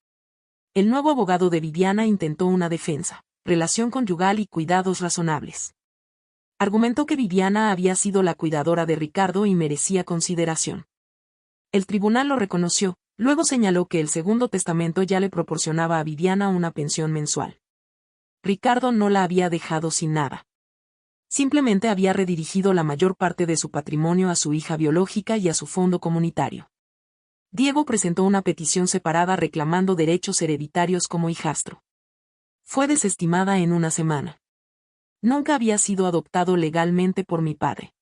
El nuevo abogado de Viviana intentó una defensa, relación conyugal y cuidados razonables. Argumentó que Viviana había sido la cuidadora de Ricardo y merecía consideración. El tribunal lo reconoció, luego señaló que el segundo testamento ya le proporcionaba a Viviana una pensión mensual. Ricardo no la había dejado sin nada. Simplemente había redirigido la mayor parte de su patrimonio a su hija biológica y a su fondo comunitario. Diego presentó una petición separada reclamando derechos hereditarios como hijastro. Fue desestimada en una semana. Nunca había sido adoptado legalmente por mi padre.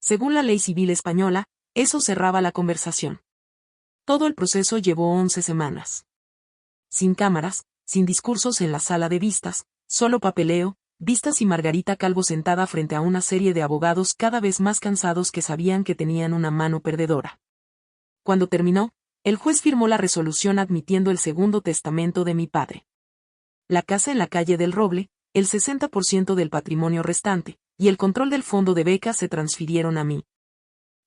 Según la ley civil española, eso cerraba la conversación. Todo el proceso llevó 11 semanas. Sin cámaras, sin discursos en la sala de vistas, solo papeleo, vistas y Margarita Calvo sentada frente a una serie de abogados cada vez más cansados que sabían que tenían una mano perdedora. Cuando terminó, el juez firmó la resolución admitiendo el segundo testamento de mi padre. La casa en la calle del Roble, el 60% del patrimonio restante, y el control del fondo de becas se transfirieron a mí.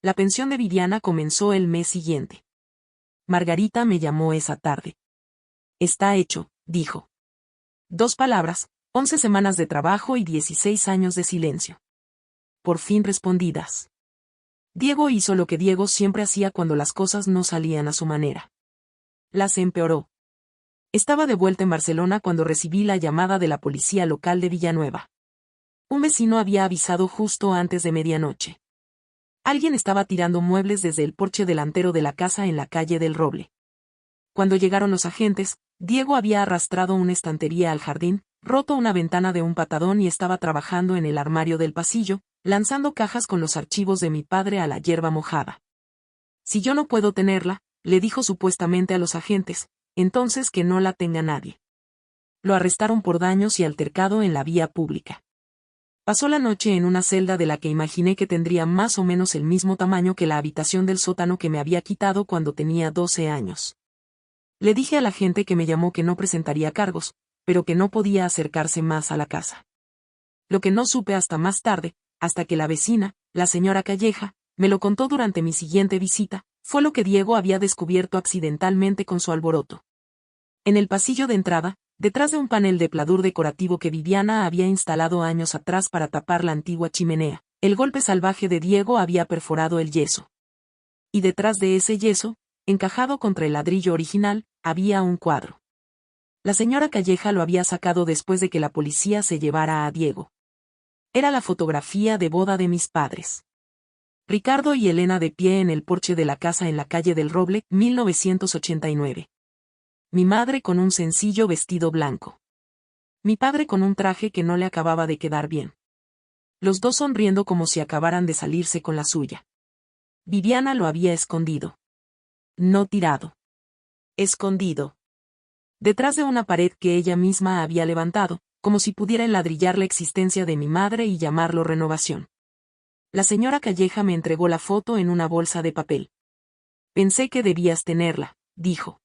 La pensión de Viviana comenzó el mes siguiente. Margarita me llamó esa tarde. Está hecho, dijo. 2 palabras, 11 semanas de trabajo y 16 años de silencio. Por fin respondidas. Diego hizo lo que Diego siempre hacía cuando las cosas no salían a su manera. Las empeoró. Estaba de vuelta en Barcelona cuando recibí la llamada de la policía local de Villanueva. Un vecino había avisado justo antes de medianoche. Alguien estaba tirando muebles desde el porche delantero de la casa en la calle del Roble. Cuando llegaron los agentes, Diego había arrastrado una estantería al jardín, roto una ventana de un patadón y estaba trabajando en el armario del pasillo, lanzando cajas con los archivos de mi padre a la hierba mojada. Si yo no puedo tenerla, le dijo supuestamente a los agentes, entonces que no la tenga nadie. Lo arrestaron por daños y altercado en la vía pública. Pasó la noche en una celda de la que imaginé que tendría más o menos el mismo tamaño que la habitación del sótano que me había quitado cuando tenía 12 años. Le dije a la gente que me llamó que no presentaría cargos, pero que no podía acercarse más a la casa. Lo que no supe hasta más tarde, hasta que la vecina, la señora Calleja, me lo contó durante mi siguiente visita, fue lo que Diego había descubierto accidentalmente con su alboroto. En el pasillo de entrada, detrás de un panel de pladur decorativo que Viviana había instalado años atrás para tapar la antigua chimenea, el golpe salvaje de Diego había perforado el yeso. Y detrás de ese yeso, encajado contra el ladrillo original, había un cuadro. La señora Calleja lo había sacado después de que la policía se llevara a Diego. Era la fotografía de boda de mis padres. Ricardo y Elena de pie en el porche de la casa en la calle del Roble, 1989. Mi madre con un sencillo vestido blanco. Mi padre con un traje que no le acababa de quedar bien. Los dos sonriendo como si acabaran de salirse con la suya. Viviana lo había escondido. No tirado. Escondido. Detrás de una pared que ella misma había levantado, como si pudiera enladrillar la existencia de mi madre y llamarlo renovación. La señora Calleja me entregó la foto en una bolsa de papel. Pensé que debías tenerla, dijo.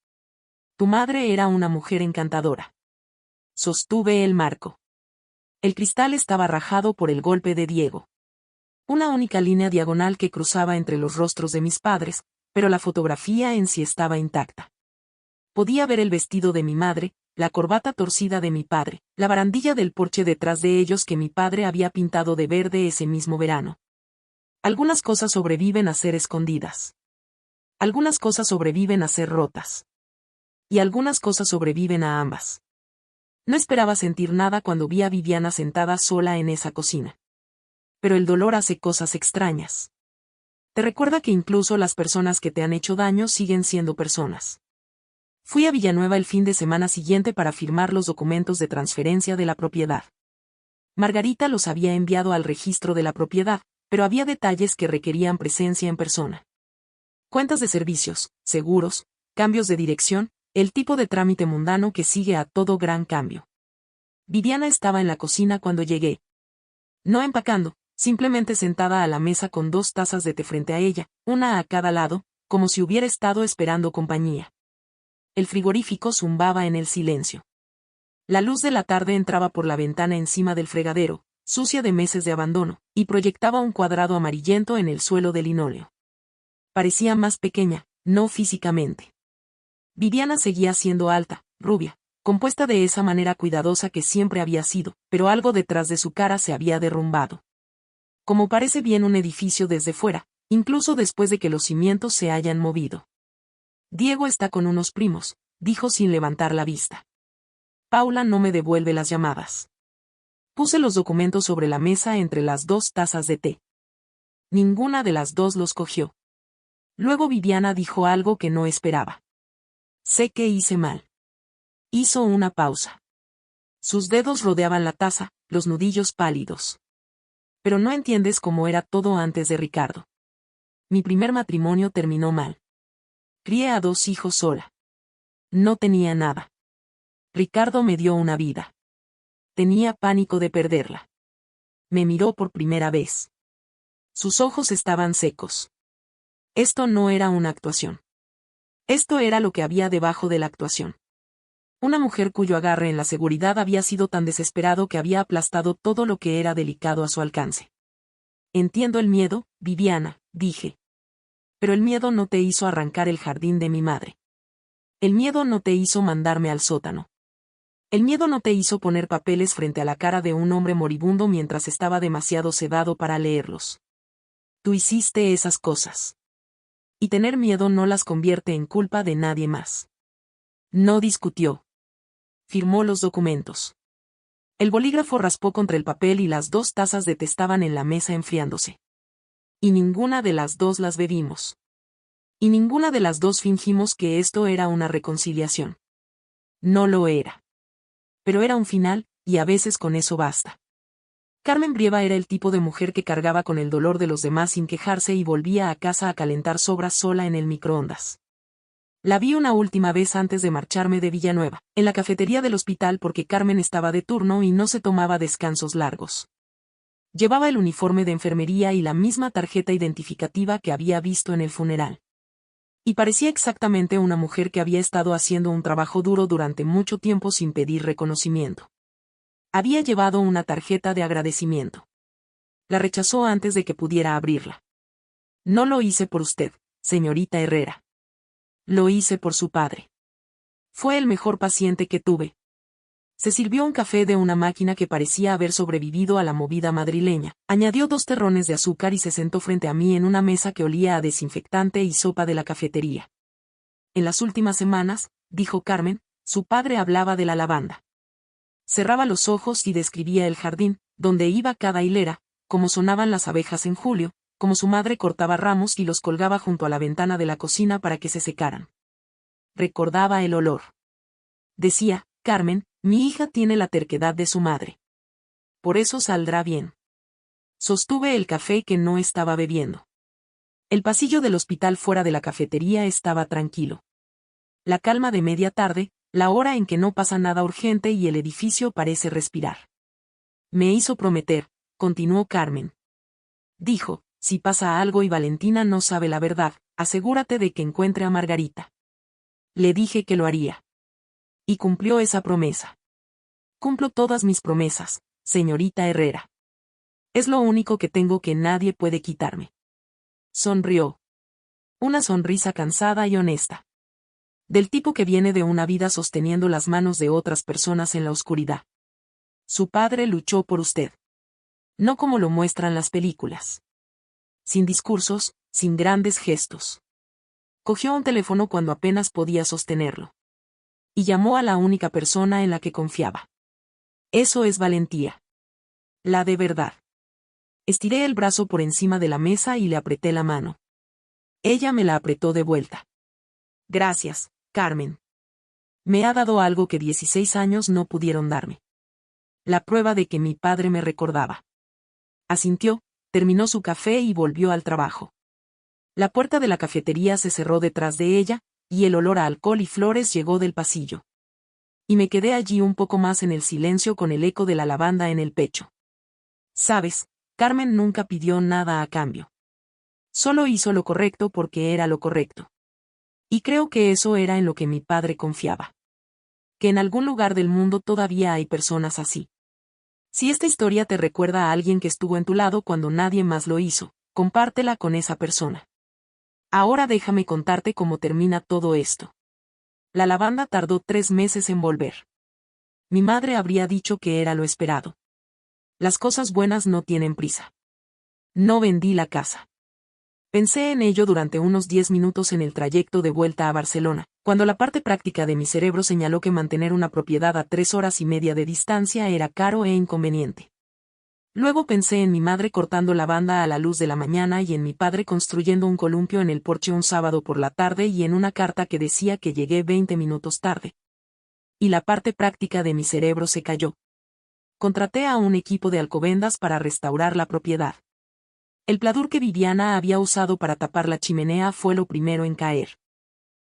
Tu madre era una mujer encantadora. Sostuve el marco. El cristal estaba rajado por el golpe de Diego. Una única línea diagonal que cruzaba entre los rostros de mis padres, pero la fotografía en sí estaba intacta. Podía ver el vestido de mi madre, la corbata torcida de mi padre, la barandilla del porche detrás de ellos que mi padre había pintado de verde ese mismo verano. Algunas cosas sobreviven a ser escondidas. Algunas cosas sobreviven a ser rotas. Y algunas cosas sobreviven a ambas. No esperaba sentir nada cuando vi a Viviana sentada sola en esa cocina. Pero el dolor hace cosas extrañas. Te recuerda que incluso las personas que te han hecho daño siguen siendo personas. Fui a Villanueva el fin de semana siguiente para firmar los documentos de transferencia de la propiedad. Margarita los había enviado al registro de la propiedad, pero había detalles que requerían presencia en persona. Cuentas de servicios, seguros, cambios de dirección, el tipo de trámite mundano que sigue a todo gran cambio. Viviana estaba en la cocina cuando llegué. No empacando, simplemente sentada a la mesa con 2 tazas de té frente a ella, una a cada lado, como si hubiera estado esperando compañía. El frigorífico zumbaba en el silencio. La luz de la tarde entraba por la ventana encima del fregadero, sucia de meses de abandono, y proyectaba un cuadrado amarillento en el suelo de linóleo. Parecía más pequeña, no físicamente. Viviana seguía siendo alta, rubia, compuesta de esa manera cuidadosa que siempre había sido, pero algo detrás de su cara se había derrumbado. Como parece bien un edificio desde fuera, incluso después de que los cimientos se hayan movido. Diego está con unos primos, dijo sin levantar la vista. Paula no me devuelve las llamadas. Puse los documentos sobre la mesa entre las 2 tazas de té. Ninguna de las dos los cogió. Luego Viviana dijo algo que no esperaba. Sé que hice mal. Hizo una pausa. Sus dedos rodeaban la taza, los nudillos pálidos. Pero no entiendes cómo era todo antes de Ricardo. Mi primer matrimonio terminó mal. Crié a 2 hijos sola. No tenía nada. Ricardo me dio una vida. Tenía pánico de perderla. Me miró por primera vez. Sus ojos estaban secos. Esto no era una actuación. Esto era lo que había debajo de la actuación. Una mujer cuyo agarre en la seguridad había sido tan desesperado que había aplastado todo lo que era delicado a su alcance. Entiendo el miedo, Viviana, dije. Pero el miedo no te hizo arrancar el jardín de mi madre. El miedo no te hizo mandarme al sótano. El miedo no te hizo poner papeles frente a la cara de un hombre moribundo mientras estaba demasiado sedado para leerlos. Tú hiciste esas cosas. Y tener miedo no las convierte en culpa de nadie más. No discutió. Firmó los documentos. El bolígrafo raspó contra el papel y las 2 tazas de té estaban en la mesa enfriándose. Y ninguna de las 2 las bebimos. Y ninguna de las 2 fingimos que esto era una reconciliación. No lo era. Pero era un final, y a veces con eso basta. Carmen Brieva era el tipo de mujer que cargaba con el dolor de los demás sin quejarse y volvía a casa a calentar sobras sola en el microondas. La vi una última vez antes de marcharme de Villanueva, en la cafetería del hospital porque Carmen estaba de turno y no se tomaba descansos largos. Llevaba el uniforme de enfermería y la misma tarjeta identificativa que había visto en el funeral. Y parecía exactamente una mujer que había estado haciendo un trabajo duro durante mucho tiempo sin pedir reconocimiento. Había llevado una tarjeta de agradecimiento. La rechazó antes de que pudiera abrirla. No lo hice por usted, señorita Herrera. Lo hice por su padre. Fue el mejor paciente que tuve. Se sirvió un café de una máquina que parecía haber sobrevivido a la movida madrileña, añadió 2 terrones de azúcar y se sentó frente a mí en una mesa que olía a desinfectante y sopa de la cafetería. En las últimas semanas, dijo Carmen, su padre hablaba de la lavanda. Cerraba los ojos y describía el jardín, donde iba cada hilera, cómo sonaban las abejas en julio, cómo su madre cortaba ramos y los colgaba junto a la ventana de la cocina para que se secaran. Recordaba el olor. Decía, Carmen, mi hija tiene la terquedad de su madre. Por eso saldrá bien. Sostuve el café que no estaba bebiendo. El pasillo del hospital fuera de la cafetería estaba tranquilo. La calma de media tarde, la hora en que no pasa nada urgente y el edificio parece respirar. Me hizo prometer, continuó Carmen. Dijo, si pasa algo y Valentina no sabe la verdad, asegúrate de que encuentre a Margarita. Le dije que lo haría. Y cumplió esa promesa. Cumplo todas mis promesas, señorita Herrera. Es lo único que tengo que nadie puede quitarme. Sonrió. Una sonrisa cansada y honesta. Del tipo que viene de una vida sosteniendo las manos de otras personas en la oscuridad. Su padre luchó por usted. No como lo muestran las películas. Sin discursos, sin grandes gestos. Cogió un teléfono cuando apenas podía sostenerlo. Y llamó a la única persona en la que confiaba. Eso es valentía. La de verdad. Estiré el brazo por encima de la mesa y le apreté la mano. Ella me la apretó de vuelta. Gracias, Carmen. Me ha dado algo que 16 años no pudieron darme. La prueba de que mi padre me recordaba. Asintió, terminó su café y volvió al trabajo. La puerta de la cafetería se cerró detrás de ella, y el olor a alcohol y flores llegó del pasillo. Y me quedé allí un poco más en el silencio con el eco de la lavanda en el pecho. Sabes, Carmen nunca pidió nada a cambio. Solo hizo lo correcto porque era lo correcto. Y creo que eso era en lo que mi padre confiaba. Que en algún lugar del mundo todavía hay personas así. Si esta historia te recuerda a alguien que estuvo en tu lado cuando nadie más lo hizo, compártela con esa persona. Ahora déjame contarte cómo termina todo esto. La lavanda tardó 3 meses en volver. Mi madre habría dicho que era lo esperado. Las cosas buenas no tienen prisa. No vendí la casa. Pensé en ello durante unos 10 minutos en el trayecto de vuelta a Barcelona, cuando la parte práctica de mi cerebro señaló que mantener una propiedad a 3 horas y media de distancia era caro e inconveniente. Luego pensé en mi madre cortando lavanda a la luz de la mañana y en mi padre construyendo un columpio en el porche un sábado por la tarde y en una carta que decía que llegué 20 minutos tarde. Y la parte práctica de mi cerebro se cayó. Contraté a un equipo de alcobendas para restaurar la propiedad. El pladur que Viviana había usado para tapar la chimenea fue lo primero en caer.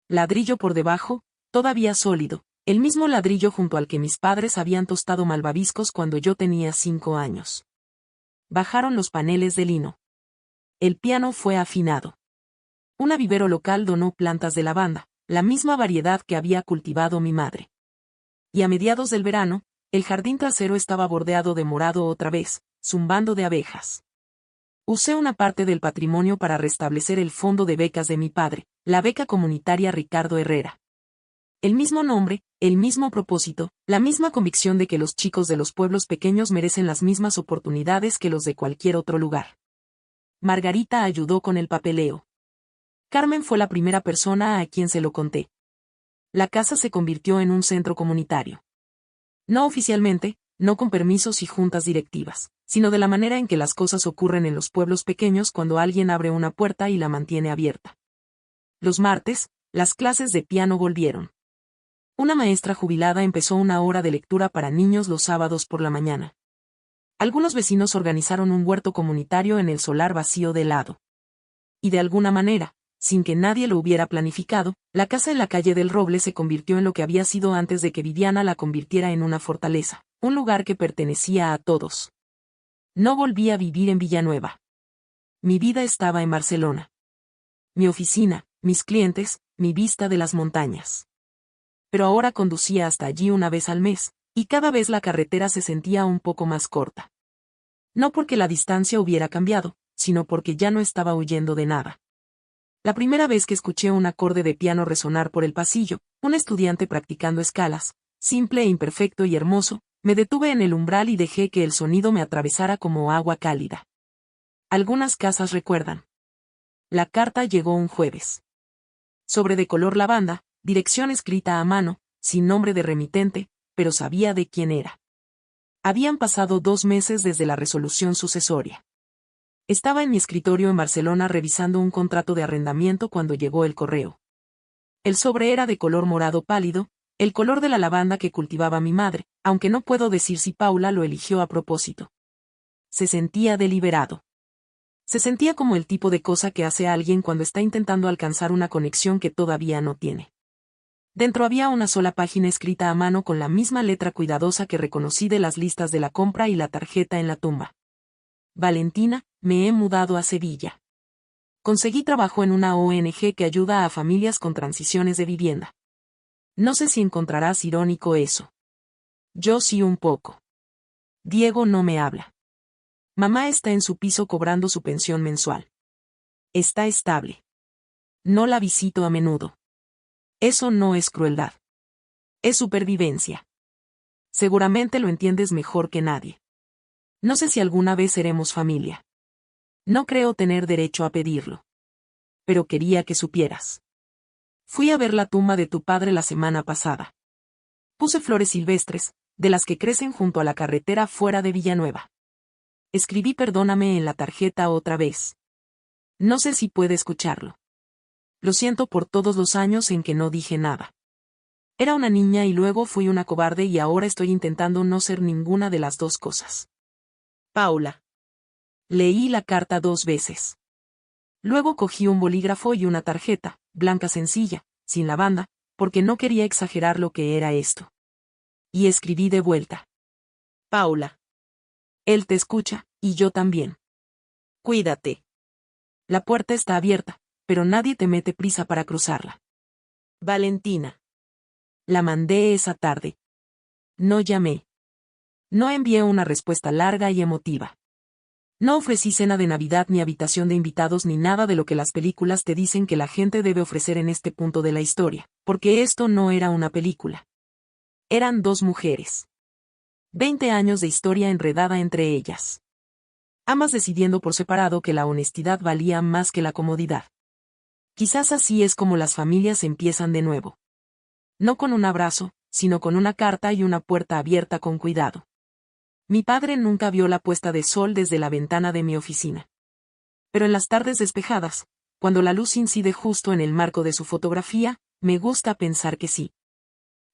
Ladrillo por debajo, todavía sólido, el mismo ladrillo junto al que mis padres habían tostado malvaviscos cuando yo tenía 5 años. Bajaron los paneles de lino. El piano fue afinado. Un avivero local donó plantas de lavanda, la misma variedad que había cultivado mi madre. Y a mediados del verano, el jardín trasero estaba bordeado de morado otra vez, zumbando de abejas. Usé una parte del patrimonio para restablecer el fondo de becas de mi padre, la beca comunitaria Ricardo Herrera. El mismo nombre, el mismo propósito, la misma convicción de que los chicos de los pueblos pequeños merecen las mismas oportunidades que los de cualquier otro lugar. Margarita ayudó con el papeleo. Carmen fue la primera persona a quien se lo conté. La casa se convirtió en un centro comunitario. No oficialmente, no con permisos y juntas directivas, sino de la manera en que las cosas ocurren en los pueblos pequeños cuando alguien abre una puerta y la mantiene abierta. Los martes, las clases de piano volvieron. Una maestra jubilada empezó una hora de lectura para niños los sábados por la mañana. Algunos vecinos organizaron un huerto comunitario en el solar vacío del lado. Y de alguna manera, sin que nadie lo hubiera planificado, la casa en la calle del Roble se convirtió en lo que había sido antes de que Viviana la convirtiera en una fortaleza, un lugar que pertenecía a todos. No volví a vivir en Villanueva. Mi vida estaba en Barcelona. Mi oficina, mis clientes, mi vista de las montañas. Pero ahora conducía hasta allí una vez al mes, y cada vez la carretera se sentía un poco más corta. No porque la distancia hubiera cambiado, sino porque ya no estaba huyendo de nada. La primera vez que escuché un acorde de piano resonar por el pasillo, un estudiante practicando escalas, simple e imperfecto y hermoso, me detuve en el umbral y dejé que el sonido me atravesara como agua cálida. Algunas casas recuerdan. La carta llegó un jueves. Sobre de color lavanda, dirección escrita a mano, sin nombre de remitente, pero sabía de quién era. Habían pasado 2 meses desde la resolución sucesoria. Estaba en mi escritorio en Barcelona revisando un contrato de arrendamiento cuando llegó el correo. El sobre era de color morado pálido, el color de la lavanda que cultivaba mi madre, aunque no puedo decir si Paula lo eligió a propósito. Se sentía deliberado. Se sentía como el tipo de cosa que hace alguien cuando está intentando alcanzar una conexión que todavía no tiene. Dentro había una sola página escrita a mano con la misma letra cuidadosa que reconocí de las listas de la compra y la tarjeta en la tumba. Valentina, me he mudado a Sevilla. Conseguí trabajo en una ONG que ayuda a familias con transiciones de vivienda. No sé si encontrarás irónico eso. Yo sí un poco. Diego no me habla. Mamá está en su piso cobrando su pensión mensual. Está estable. No la visito a menudo. Eso no es crueldad. Es supervivencia. Seguramente lo entiendes mejor que nadie. No sé si alguna vez seremos familia. No creo tener derecho a pedirlo. Pero quería que supieras. Fui a ver la tumba de tu padre la semana pasada. Puse flores silvestres, de las que crecen junto a la carretera fuera de Villanueva. Escribí perdóname en la tarjeta otra vez. No sé si puede escucharlo. Lo siento por todos los años en que no dije nada. Era una niña y luego fui una cobarde y ahora estoy intentando no ser ninguna de las dos cosas. Paula. Leí la carta 2 veces. Luego cogí un bolígrafo y una tarjeta, blanca sencilla, sin lavanda, porque no quería exagerar lo que era esto. Y escribí de vuelta. Paula. Él te escucha, y yo también. Cuídate. La puerta está abierta, pero nadie te mete prisa para cruzarla. Valentina. La mandé esa tarde. No llamé. No envié una respuesta larga y emotiva. No ofrecí cena de Navidad ni habitación de invitados ni nada de lo que las películas te dicen que la gente debe ofrecer en este punto de la historia, porque esto no era una película. Eran 2 mujeres. 20 años de historia enredada entre ellas. Ambas decidiendo por separado que la honestidad valía más que la comodidad. Quizás así es como las familias empiezan de nuevo. No con un abrazo, sino con una carta y una puerta abierta con cuidado. Mi padre nunca vio la puesta de sol desde la ventana de mi oficina. Pero en las tardes despejadas, cuando la luz incide justo en el marco de su fotografía, me gusta pensar que sí.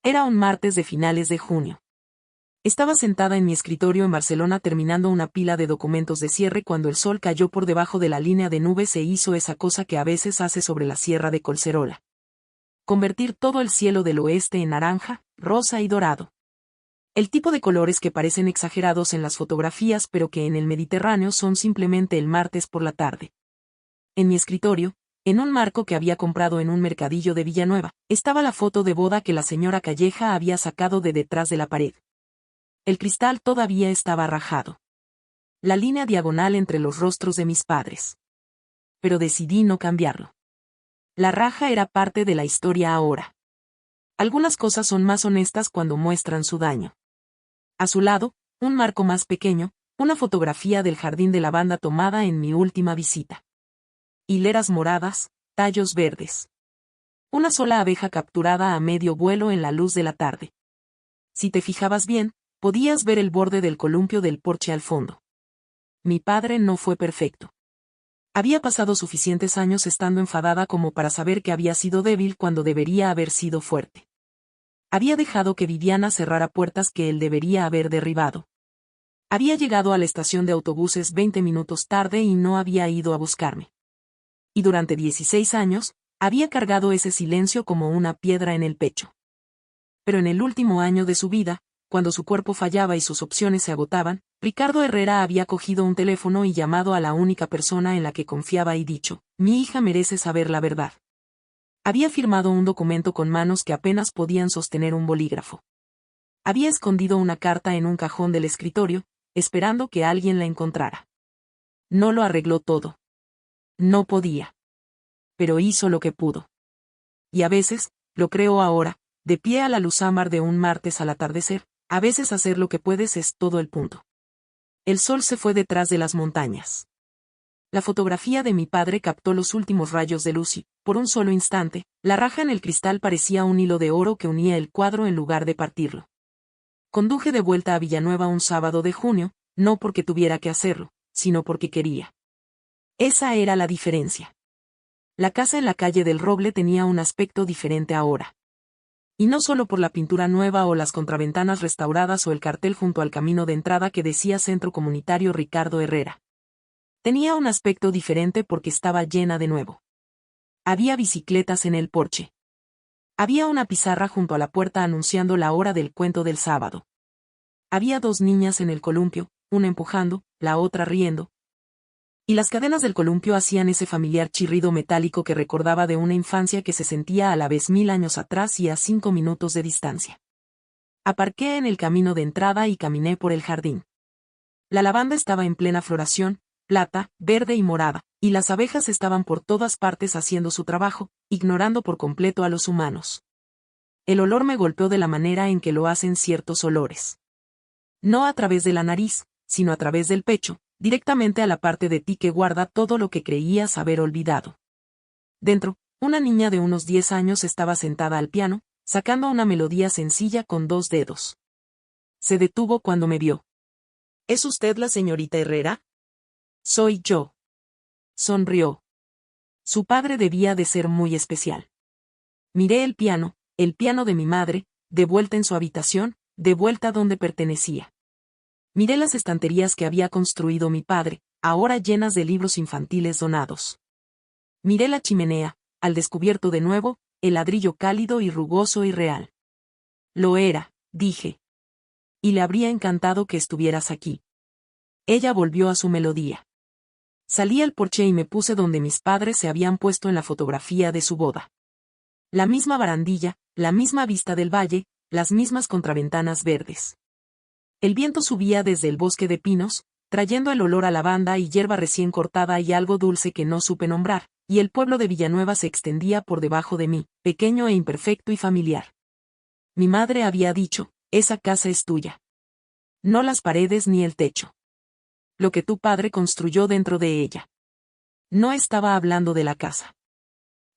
Era un martes de finales de junio. Estaba sentada en mi escritorio en Barcelona terminando una pila de documentos de cierre cuando el sol cayó por debajo de la línea de nubes e hizo esa cosa que a veces hace sobre la sierra de Collserola. Convertir todo el cielo del oeste en naranja, rosa y dorado. El tipo de colores que parecen exagerados en las fotografías pero que en el Mediterráneo son simplemente el martes por la tarde. En mi escritorio, en un marco que había comprado en un mercadillo de Villanueva, estaba la foto de boda que la señora Calleja había sacado de detrás de la pared. El cristal todavía estaba rajado. La línea diagonal entre los rostros de mis padres. Pero decidí no cambiarlo. La raja era parte de la historia ahora. Algunas cosas son más honestas cuando muestran su daño. A su lado, un marco más pequeño, una fotografía del jardín de lavanda tomada en mi última visita. Hileras moradas, tallos verdes. Una sola abeja capturada a medio vuelo en la luz de la tarde. Si te fijabas bien, podías ver el borde del columpio del porche al fondo. Mi padre no fue perfecto. Había pasado suficientes años estando enfadada como para saber que había sido débil cuando debería haber sido fuerte. Había dejado que Viviana cerrara puertas que él debería haber derribado. Había llegado a la estación de autobuses 20 minutos tarde y no había ido a buscarme. Y durante 16 años, había cargado ese silencio como una piedra en el pecho. Pero en el último año de su vida, cuando su cuerpo fallaba y sus opciones se agotaban, Ricardo Herrera había cogido un teléfono y llamado a la única persona en la que confiaba y dicho, mi hija merece saber la verdad. Había firmado un documento con manos que apenas podían sostener un bolígrafo. Había escondido una carta en un cajón del escritorio, esperando que alguien la encontrara. No lo arregló todo. No podía. Pero hizo lo que pudo. Y a veces, lo creo ahora, de pie a la luzamar de un martes al atardecer, a veces hacer lo que puedes es todo el punto. El sol se fue detrás de las montañas. La fotografía de mi padre captó los últimos rayos de luz y, por un solo instante, la raja en el cristal parecía un hilo de oro que unía el cuadro en lugar de partirlo. Conduje de vuelta a Villanueva un sábado de junio, no porque tuviera que hacerlo, sino porque quería. Esa era la diferencia. La casa en la calle del Roble tenía un aspecto diferente ahora. Y no solo por la pintura nueva o las contraventanas restauradas o el cartel junto al camino de entrada que decía Centro Comunitario Ricardo Herrera. Tenía un aspecto diferente porque estaba llena de nuevo. Había bicicletas en el porche. Había una pizarra junto a la puerta anunciando la hora del cuento del sábado. Había dos niñas en el columpio, una empujando, la otra riendo. Y las cadenas del columpio hacían ese familiar chirrido metálico que recordaba de una infancia que se sentía a la vez 1000 años atrás y a 5 minutos de distancia. Aparqué en el camino de entrada y caminé por el jardín. La lavanda estaba en plena floración, plata, verde y morada, y las abejas estaban por todas partes haciendo su trabajo, ignorando por completo a los humanos. El olor me golpeó de la manera en que lo hacen ciertos olores. No a través de la nariz, sino a través del pecho, directamente a la parte de ti que guarda todo lo que creías haber olvidado. Dentro, una niña de unos 10 años estaba sentada al piano, sacando una melodía sencilla con 2 dedos. Se detuvo cuando me vio. ¿Es usted la señorita Herrera? Soy yo. Sonrió. Su padre debía de ser muy especial. Miré el piano de mi madre, de vuelta en su habitación, de vuelta donde pertenecía. Miré las estanterías que había construido mi padre, ahora llenas de libros infantiles donados. Miré la chimenea, al descubierto de nuevo, el ladrillo cálido y rugoso y real. Lo era, dije. Y le habría encantado que estuvieras aquí. Ella volvió a su melodía. Salí al porche y me puse donde mis padres se habían puesto en la fotografía de su boda. La misma barandilla, la misma vista del valle, las mismas contraventanas verdes. El viento subía desde el bosque de pinos, trayendo el olor a lavanda y hierba recién cortada y algo dulce que no supe nombrar, y el pueblo de Villanueva se extendía por debajo de mí, pequeño e imperfecto y familiar. Mi madre había dicho, esa casa es tuya. No las paredes ni el techo. Lo que tu padre construyó dentro de ella. No estaba hablando de la casa.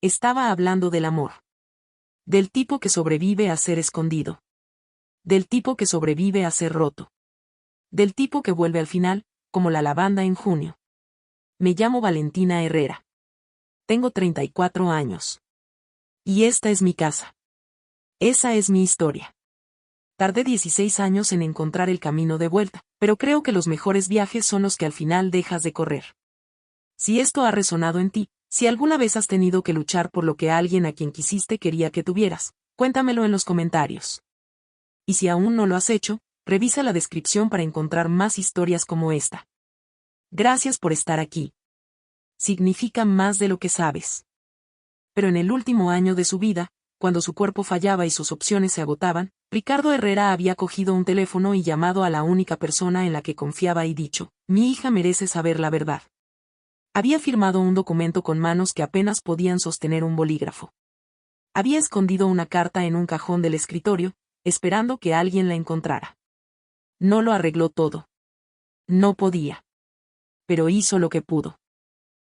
Estaba hablando del amor. Del tipo que sobrevive a ser escondido. Del tipo que sobrevive a ser roto. Del tipo que vuelve al final, como la lavanda en junio. Me llamo Valentina Herrera. Tengo 34 años. Y esta es mi casa. Esa es mi historia. Tardé 16 años en encontrar el camino de vuelta, pero creo que los mejores viajes son los que al final dejas de correr. Si esto ha resonado en ti, si alguna vez has tenido que luchar por lo que alguien a quien quisiste quería que tuvieras, cuéntamelo en los comentarios. Y si aún no lo has hecho, revisa la descripción para encontrar más historias como esta. Gracias por estar aquí. Significa más de lo que sabes. Pero en el último año de su vida, cuando su cuerpo fallaba y sus opciones se agotaban, Ricardo Herrera había cogido un teléfono y llamado a la única persona en la que confiaba y dicho, mi hija merece saber la verdad. Había firmado un documento con manos que apenas podían sostener un bolígrafo. Había escondido una carta en un cajón del escritorio, esperando que alguien la encontrara. No lo arregló todo. No podía. Pero hizo lo que pudo.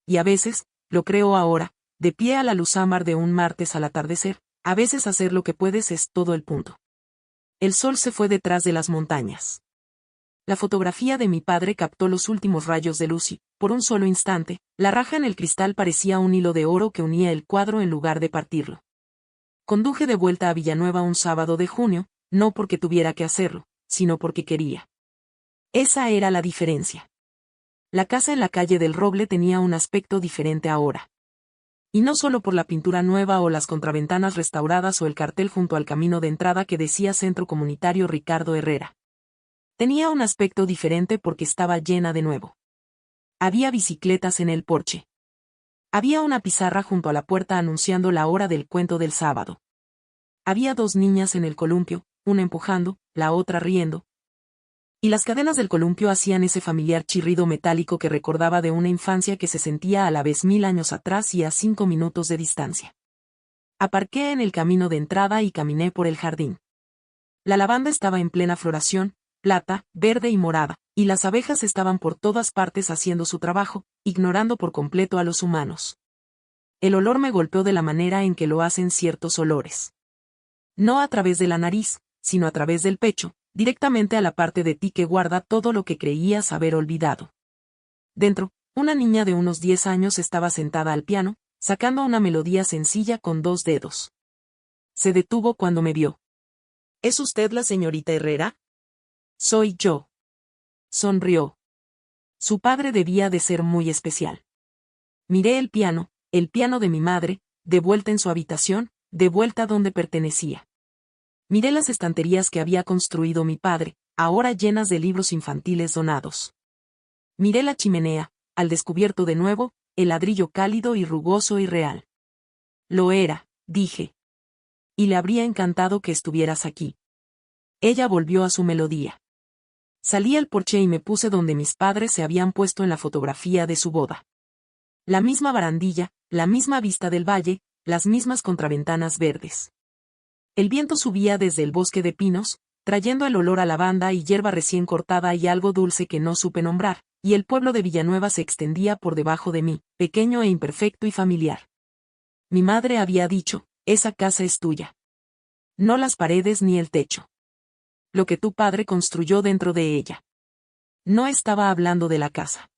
Y a veces, lo creo ahora, de pie a la luzamar de un martes al atardecer, a veces hacer lo que puedes es todo el punto. El sol se fue detrás de las montañas. La fotografía de mi padre captó los últimos rayos de luz y, por un solo instante, la raja en el cristal parecía un hilo de oro que unía el cuadro en lugar de partirlo. Conduje de vuelta a Villanueva un sábado de junio, no porque tuviera que hacerlo, sino porque quería. Esa era la diferencia. La casa en la calle del Roble tenía un aspecto diferente ahora. Y no solo por la pintura nueva o las contraventanas restauradas o el cartel junto al camino de entrada que decía Centro Comunitario Ricardo Herrera. Tenía un aspecto diferente porque estaba llena de nuevo. Había bicicletas en el porche. Había una pizarra junto a la puerta anunciando la hora del cuento del sábado. Había 2 niñas en el columpio, una empujando, la otra riendo. Y las cadenas del columpio hacían ese familiar chirrido metálico que recordaba de una infancia que se sentía a la vez 1000 años atrás y a 5 minutos de distancia. Aparqué en el camino de entrada y caminé por el jardín. La lavanda estaba en plena floración, plata, verde y morada, y las abejas estaban por todas partes haciendo su trabajo, ignorando por completo a los humanos. El olor me golpeó de la manera en que lo hacen ciertos olores. No a través de la nariz, sino a través del pecho, directamente a la parte de ti que guarda todo lo que creías haber olvidado. Dentro, una niña de unos 10 años estaba sentada al piano, sacando una melodía sencilla con 2 dedos. Se detuvo cuando me vio. ¿Es usted la señorita Herrera? Soy yo. Sonrió. Su padre debía de ser muy especial. Miré el piano de mi madre, de vuelta en su habitación, de vuelta donde pertenecía. Miré las estanterías que había construido mi padre, ahora llenas de libros infantiles donados. Miré la chimenea, al descubierto de nuevo, el ladrillo cálido y rugoso y real. Lo era, dije. Y le habría encantado que estuvieras aquí. Ella volvió a su melodía. Salí al porche y me puse donde mis padres se habían puesto en la fotografía de su boda. La misma barandilla, la misma vista del valle, las mismas contraventanas verdes. El viento subía desde el bosque de pinos, trayendo el olor a lavanda y hierba recién cortada y algo dulce que no supe nombrar, y el pueblo de Villanueva se extendía por debajo de mí, pequeño e imperfecto y familiar. Mi madre había dicho, esa casa es tuya. No las paredes ni el techo. Lo que tu padre construyó dentro de ella. No estaba hablando de la casa.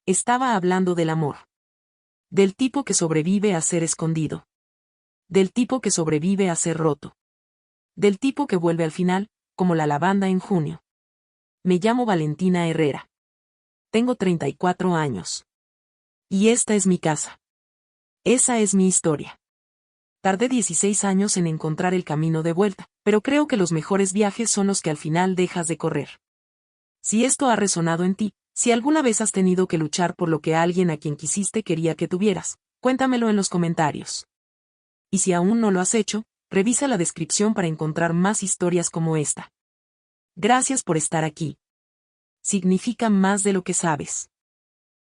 Estaba hablando del amor. Del tipo que sobrevive a ser escondido. Del tipo que sobrevive a ser roto. Del tipo que vuelve al final, como la lavanda en junio. Me llamo Valentina Herrera. Tengo 34 años. Y esta es mi casa. Esa es mi historia. Tardé 16 años en encontrar el camino de vuelta, pero creo que los mejores viajes son los que al final dejas de correr. Si esto ha resonado en ti, si alguna vez has tenido que luchar por lo que alguien a quien quisiste quería que tuvieras, cuéntamelo en los comentarios. Y si aún no lo has hecho, revisa la descripción para encontrar más historias como esta. Gracias por estar aquí. Significa más de lo que sabes.